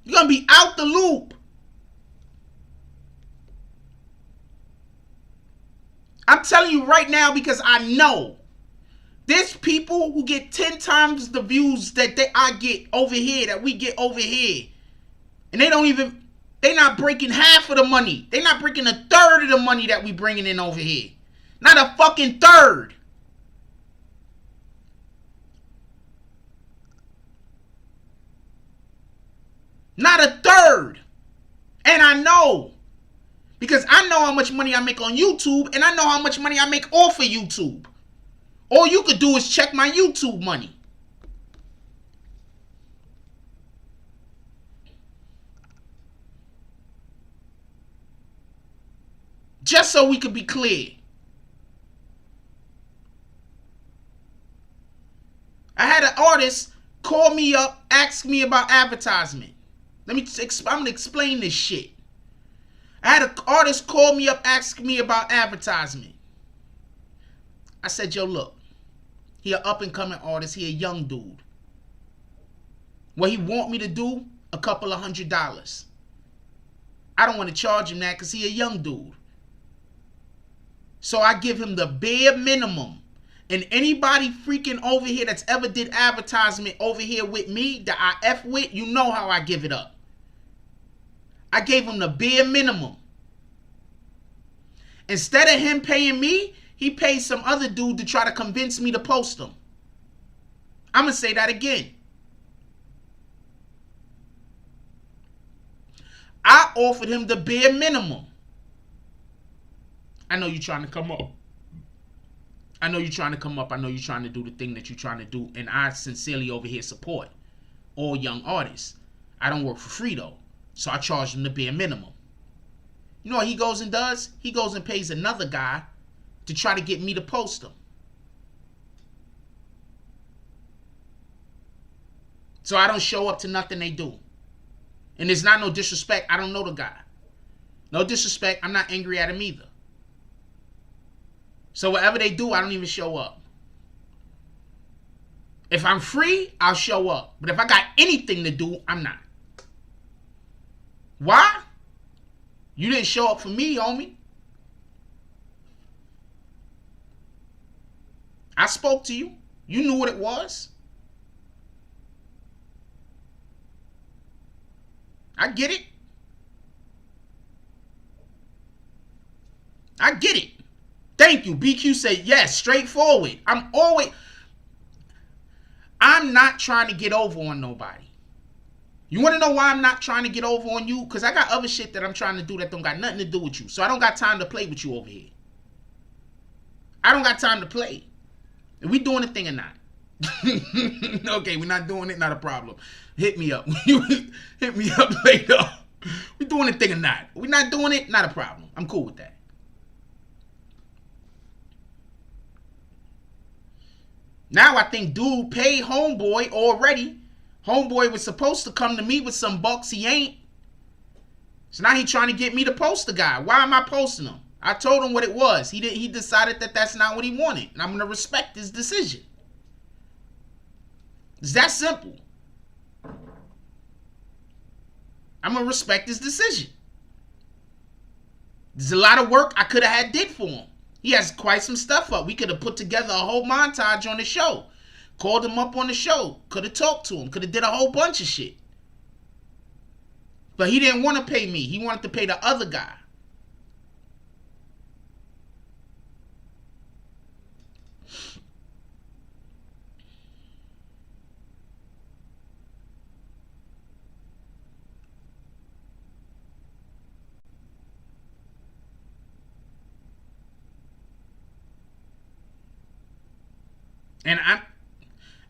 You're going to be out the loop. I'm telling you right now because I know there's people who get 10 times the views that I get over here, that we get over here. And they're not breaking half of the money. They're not breaking a third of the money that we bringing in over here. Not a fucking third. Not a third. And I know. Because I know how much money I make on YouTube, and I know how much money I make off of YouTube. All you could do is check my YouTube money. Just so we could be clear. I had an artist call me up, ask me about advertisement. I'm going to explain this shit. I had an artist call me up, ask me about advertisement. I said, yo, look. He an up-and-coming artist. He a young dude. What he want me to do? A couple of $100. I don't want to charge him that because he a young dude. So I give him the bare minimum. And anybody freaking over here that's ever did advertisement over here with me, that I F with, you know how I give it up. I gave him the bare minimum. Instead of him paying me, he paid some other dude to try to convince me to post him. I'm going to say that again. I offered him the bare minimum. I know you're trying to come up. I know you're trying to come up. I know you're trying to do the thing that you're trying to do. And I sincerely over here support all young artists. I don't work for free though. So I charge him the bare minimum. You know what he goes and does? He goes and pays another guy to try to get me to post him. So I don't show up to nothing they do. And there's not no disrespect. I don't know the guy. No disrespect. I'm not angry at him either. So whatever they do, I don't even show up. If I'm free, I'll show up. But if I got anything to do, I'm not. Why? You didn't show up for me, homie. I spoke to you. You knew what it was. I get it. I get it. Thank you. BQ said yes, straightforward. I'm not trying to get over on nobody. You want to know why I'm not trying to get over on you? Because I got other shit that I'm trying to do that don't got nothing to do with you. So I don't got time to play with you over here. I don't got time to play. Are we doing a thing or not? Okay, we're not doing it. Not a problem. Hit me up. Hit me up later. We doing the thing or not? We not doing it? Not a problem. I'm cool with that. Now I think dude paid homeboy already. Homeboy was supposed to come to me with some bucks. He ain't. So now he trying to get me to post the guy. Why am I posting him? I told him what it was. He decided that that's not what he wanted. And I'm going to respect his decision. It's that simple. I'm going to respect his decision. There's a lot of work I could have had did for him. He has quite some stuff up. We could have put together a whole montage on the show. Called him up on the show. Could have talked to him. Could have did a whole bunch of shit. But he didn't want to pay me. He wanted to pay the other guy.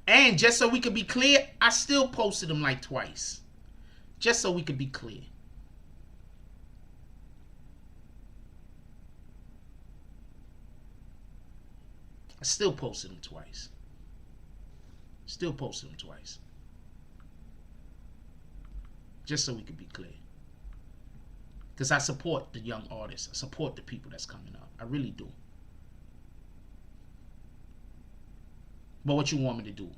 And just so we could be clear, I still posted him like twice. Just so we could be clear. I still posted him twice. Still posted him twice. Just so we could be clear. Because I support the young artists. I support the people that's coming up. I really do. But what you want me to do?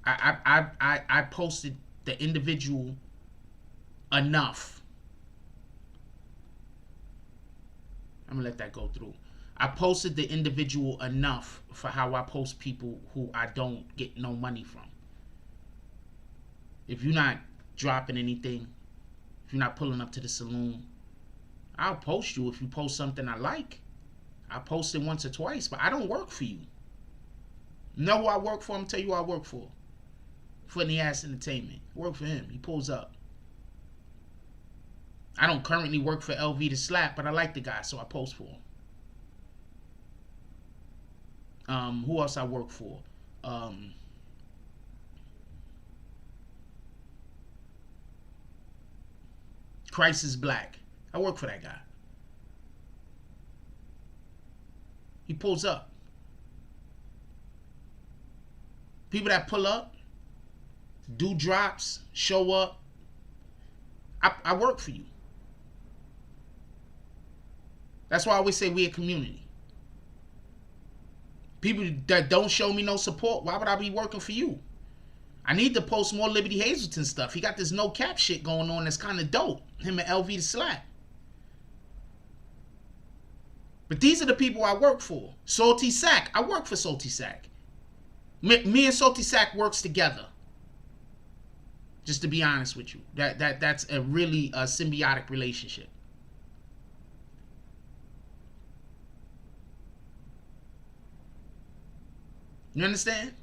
I posted the individual enough. I'm gonna let that go through. I posted the individual enough for how I post people who I don't get no money from. If you're not dropping anything, if you're not pulling up to the saloon, I'll post you if you post something I like. I post it once or twice, but I don't work for you. Know who I work for? I'm gonna tell you who I work for. Funny Ass Entertainment. I work for him. He pulls up. I don't currently work for LV to Slap, but I like the guy, so I post for him. Who else I work for? Crisis Black. I work for that guy. He pulls up. People that pull up, do drops, show up. I work for you. That's why I always say we a community. People that don't show me no support, why would I be working for you? I need to post more Liberty Hazelton stuff. He got this no cap shit going on that's kind of dope. Him and LV to Slap. But these are the people I work for. Salty Sack. I work for Salty Sack. Me and Salty Sack works together. Just to be honest with you. That's a really symbiotic relationship. You understand?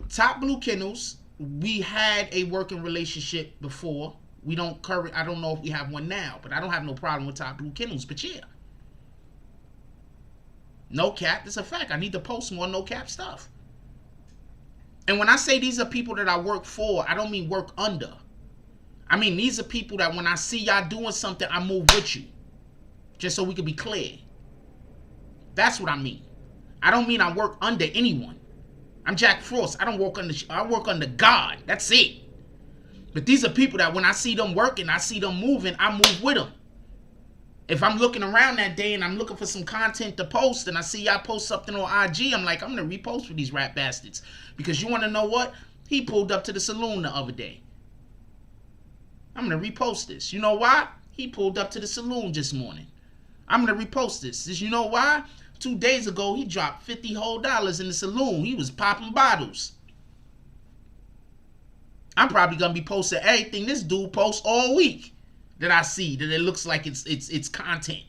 Top Blue Kennels, we had a working relationship before. I don't know if we have one now, but I don't have no problem with Top Blue Kennels, but yeah. No cap, it's a fact. I need to post more no cap stuff. And when I say these are people that I work for, I don't mean work under. I mean, these are people that when I see y'all doing something, I move with you. Just so we can be clear. That's what I mean. I don't mean I work under anyone. I'm Jack Frost. I work under God. That's it. But these are people that when I see them working, I see them moving, I move with them. If I'm looking around that day and I'm looking for some content to post and I see y'all post something on IG, I'm like, I'm going to repost for these rap bastards. Because you want to know what? He pulled up to the saloon the other day. I'm going to repost this. You know why? He pulled up to the saloon this morning. I'm going to repost this. You know why? 2 days ago, he dropped $50 whole in the saloon. He was popping bottles. I'm probably going to be posting everything this dude posts all week that I see, that it looks like it's content.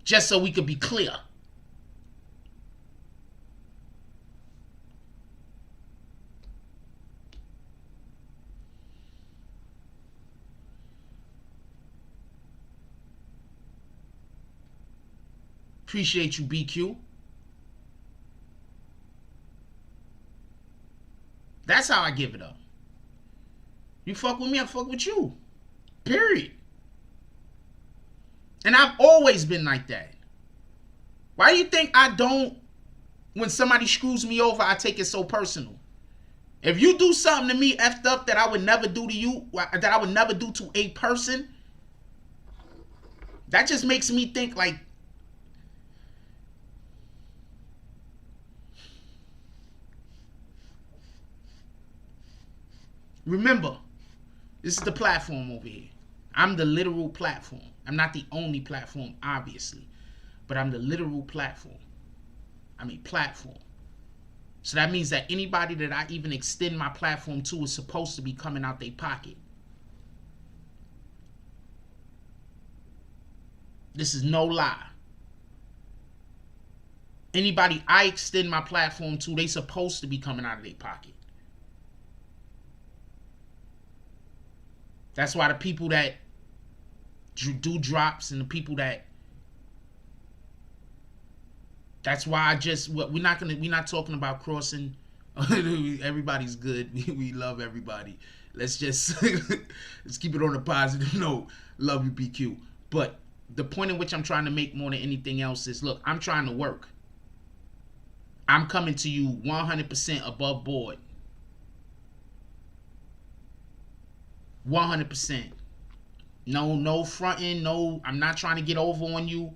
Just so we could be clear. Appreciate you, BQ. That's how I give it up. You fuck with me, I fuck with you. Period. And I've always been like that. Why do you think I don't, when somebody screws me over, I take it so personal? If you do something to me effed up that I would never do to you, that I would never do to a person, that just makes me think like, remember, this is the platform over here. I'm the literal platform. I'm not the only platform, obviously, but I'm the literal platform. I'm a platform. So that means that anybody that I even extend my platform to is supposed to be coming out their pocket. This is no lie. Anybody I extend my platform to, they supposed to be coming out of their pocket. That's why the people that do drops and the people that's why I just, we're not talking about crossing. Everybody's good. We love everybody. Let's just let's keep it on a positive note. Love you, BQ. But the point in which I'm trying to make more than anything else is, look, I'm trying to work. I'm coming to you 100% above board. 100%. No fronting. No, I'm not trying to get over on you.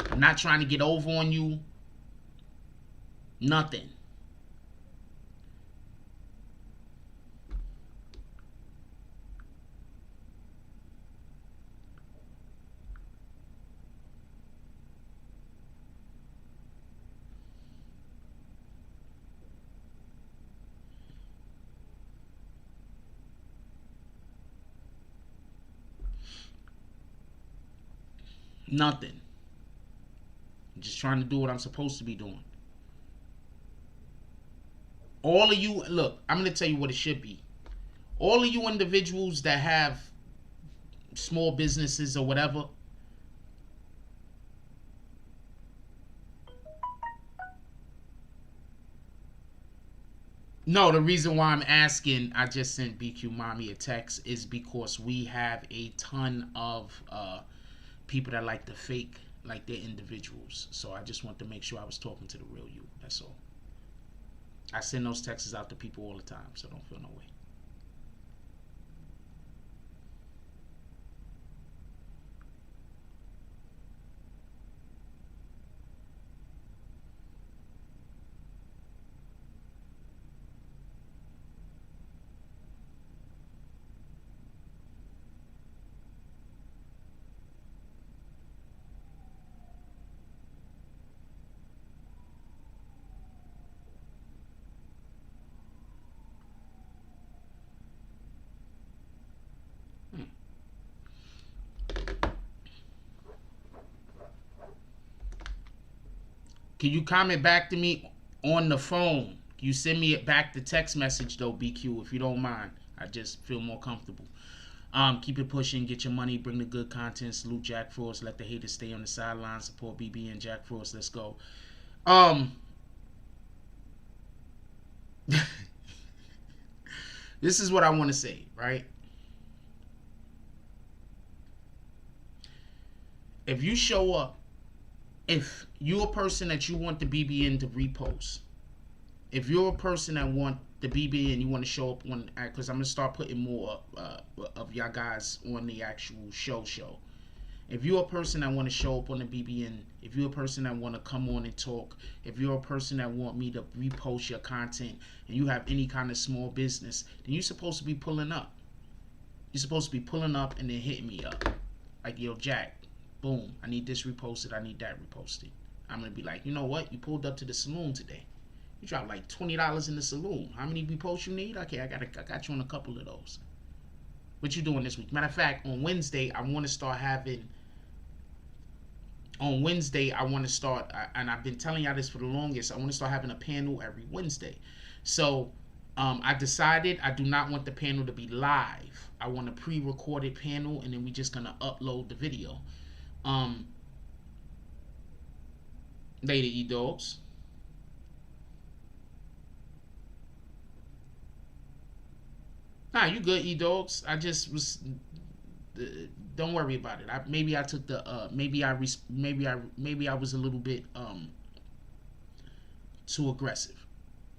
I'm not trying to get over on you. Nothing. Nothing. I'm just trying to do what I'm supposed to be doing. All of you, look, I'm going to tell you what it should be. All of you individuals that have small businesses or whatever, no, the reason why I'm asking, I just sent BQ Mommy a text, is because we have a ton of people that like to fake like they're individuals. So I just want to make sure I was talking to the real you. That's all. I send those texts out to people all the time, so don't feel no way. Can you comment back to me on the phone? Can you send me it back the text message though, BQ, if you don't mind? I just feel more comfortable. Keep it pushing, get your money, bring the good content, salute Jack Frost, let the haters stay on the sidelines, support BB and Jack Frost. Let's go. This is what I want to say, right? If you show up, if you're a person that you want the BBN to repost, if you're a person that want the BBN, you want to show up on, because I'm going to start putting more of y'all guys on the actual show. If you're a person that want to show up on the BBN, if you're a person that want to come on and talk, if you're a person that want me to repost your content, and you have any kind of small business, then you're supposed to be pulling up. You're supposed to be pulling up and then hitting me up. Like, yo, Jack, boom, I need this reposted, I need that reposted. I'm going to be like, you know what? You pulled up to the saloon today. You dropped like $20 in the saloon. How many reposts you need? Okay, I got you on a couple of those. What you doing this week? Matter of fact, on Wednesday, I want to start having... On Wednesday, I want to start... and I've been telling y'all this for the longest. I want to start having a panel every Wednesday. So, I decided I do not want the panel to be live. I want a pre-recorded panel, and then we just gonna upload the video. Later, E-Dogs. Nah, you good, E-Dogs. I just was. Don't worry about it. Maybe I took the. Maybe I was a little bit too aggressive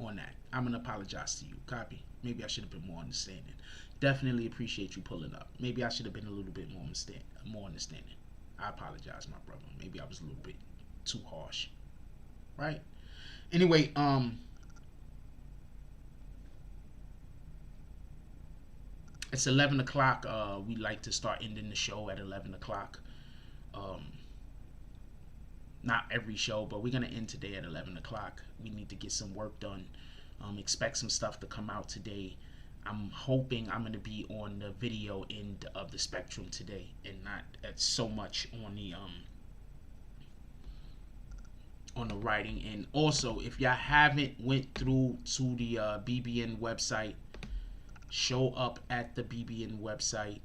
on that. I'm gonna apologize to you. Copy. Maybe I should have been more understanding. Definitely appreciate you pulling up. Maybe I should have been a little bit more understanding. I apologize, my brother. Maybe I was a little bit too harsh. Right? Anyway, it's 11 o'clock. We like to start ending the show at 11 o'clock. Not every show, but we're going to end today at 11 o'clock. We need to get some work done. Expect some stuff to come out today. I'm hoping I'm going to be on the video end of the spectrum today and not at so much on the writing. And also, if y'all haven't went through to the BBN website, show up at the BBN website.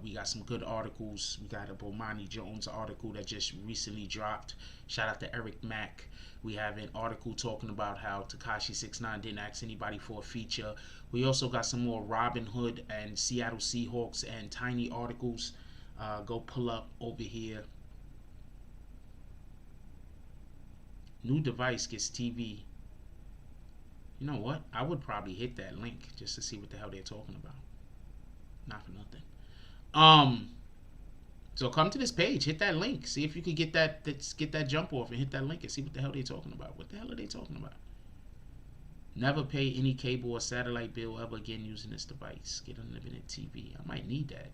We got some good articles. We got a Bomani Jones article that just recently dropped. Shout out to Eric Mack. We have an article talking about how Tekashi 6ix9ine didn't ask anybody for a feature. We also got some more Robin Hood and Seattle Seahawks and Tiny articles. Go pull up over here. New device gets TV. You know what? I would probably hit that link just to see what the hell they're talking about. Not for nothing. So come to this page, hit that link, see if you could get that jump off and hit that link and see what the hell they're talking about. What the hell are they talking about? Never pay any cable or satellite bill ever again using this device. Get unlimited TV. I might need that.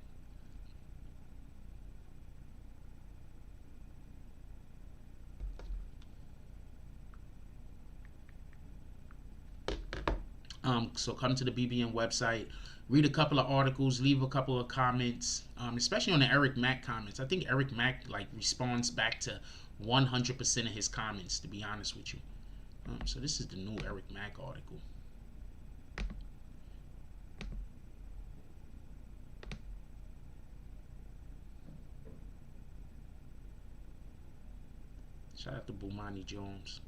So come to the BBN website, read a couple of articles, leave a couple of comments, especially on the Eric Mack comments. I think Eric Mack responds back to 100% of his comments, to be honest with you. So this is the new Eric Mack article. Shout out to Bomani Jones.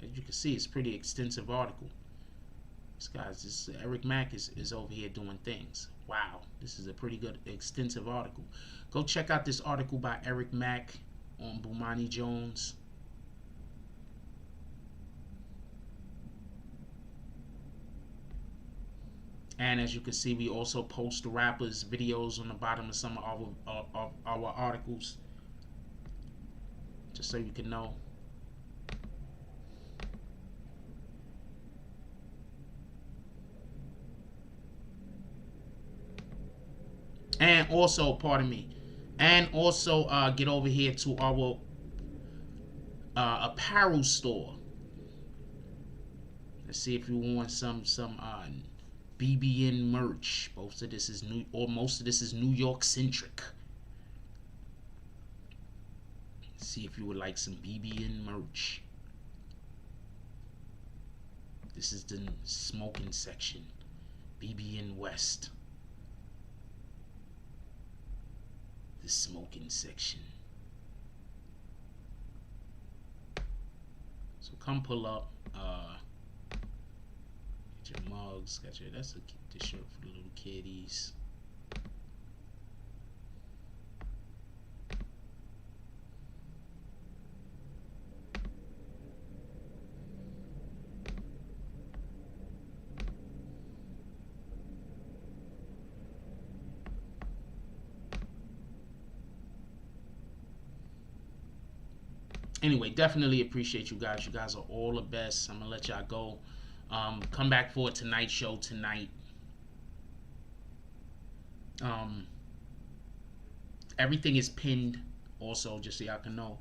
As you can see, it's a pretty extensive article. This Eric Mack is over here doing things. Wow, this is a pretty good extensive article. Go check out this article by Eric Mack on Bomani Jones. And as you can see, we also post the rappers' videos on the bottom of some of our articles, just so you can know. And also, pardon me, and also get over here to our apparel store. Let's see if you want some BBN merch. Most of this is New York centric. Let's see if you would like some BBN merch. This is the smoking section. BBN West. The smoking section. So come pull up. Get your mugs. That's the shirt for the little kiddies. Anyway, definitely appreciate you guys. You guys are all the best. I'm gonna let y'all go. Come back for tonight's show tonight. Everything is pinned also, just so y'all can know.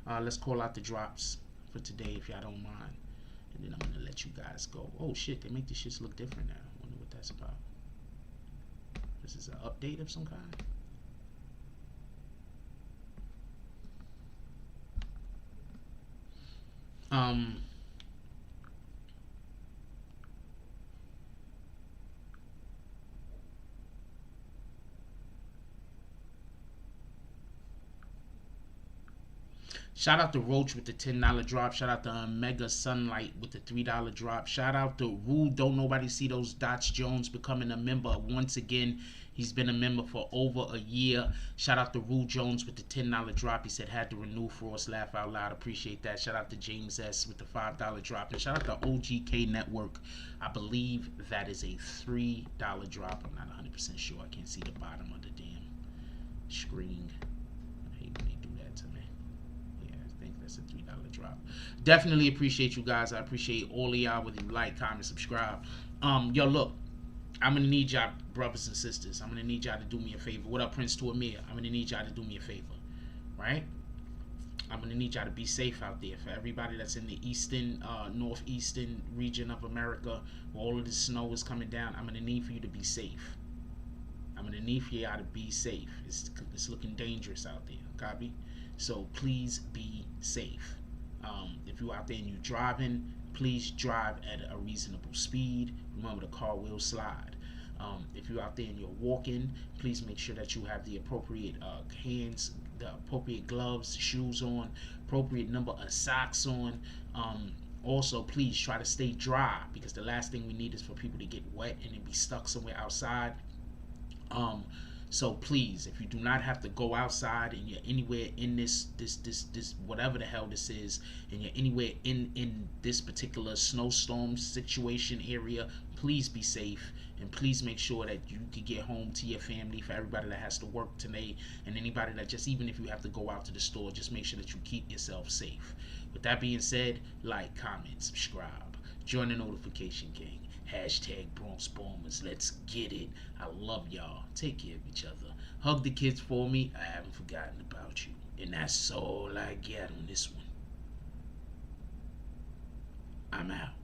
Let's call out the drops for today if y'all don't mind, and then I'm gonna let you guys go. Oh shit, they make these shits look different now. I wonder what that's about. This is an update of some kind. Shout out to Roach with the $10 drop. Shout out to Mega Sunlight with the $3 drop. Shout out to Rule Don't Nobody See Those Dots Jones becoming a member once again. He's been a member for over a year. Shout out to Rule Jones with the $10 drop. He said had to renew for us. Laugh out loud. Appreciate that. Shout out to James S with the $5 drop. And shout out to OGK Network. I believe that is a $3 drop. I'm not 100% sure. I can't see the bottom of the damn screen. I hate when they do that to me. That's a $3 drop. Definitely appreciate you guys. I appreciate all of y'all, whether you like, comment, subscribe. Yo, look, I'm gonna need y'all, brothers and sisters. I'm gonna need y'all to do me a favor. What up, Prince to Amir? I'm gonna need y'all to do me a favor, right? I'm gonna need y'all to be safe out there. For everybody that's in the eastern, northeastern region of America, where all of the snow is coming down, I'm gonna need for you to be safe. I'm gonna need for y'all to be safe. It's looking dangerous out there. Copy? So please be safe. If you're out there and you're driving, please drive at a reasonable speed. Remember, the car will slide. If you're out there and you're walking, please make sure that you have the appropriate hands, the appropriate gloves, shoes on, appropriate number of socks on. Also, please try to stay dry, because the last thing we need is for people to get wet and then be stuck somewhere outside. So please, if you do not have to go outside and you're anywhere in this whatever the hell this is, and you're anywhere in this particular snowstorm situation area, please be safe, and please make sure that you can get home to your family. For everybody that has to work today, and anybody that just, even if you have to go out to the store, just make sure that you keep yourself safe. With that being said, like, comment, subscribe, join the notification gang. Hashtag Bronx Bombers. Let's get it. I love y'all. Take care of each other. Hug the kids for me. I haven't forgotten about you. And that's all I got on this one. I'm out.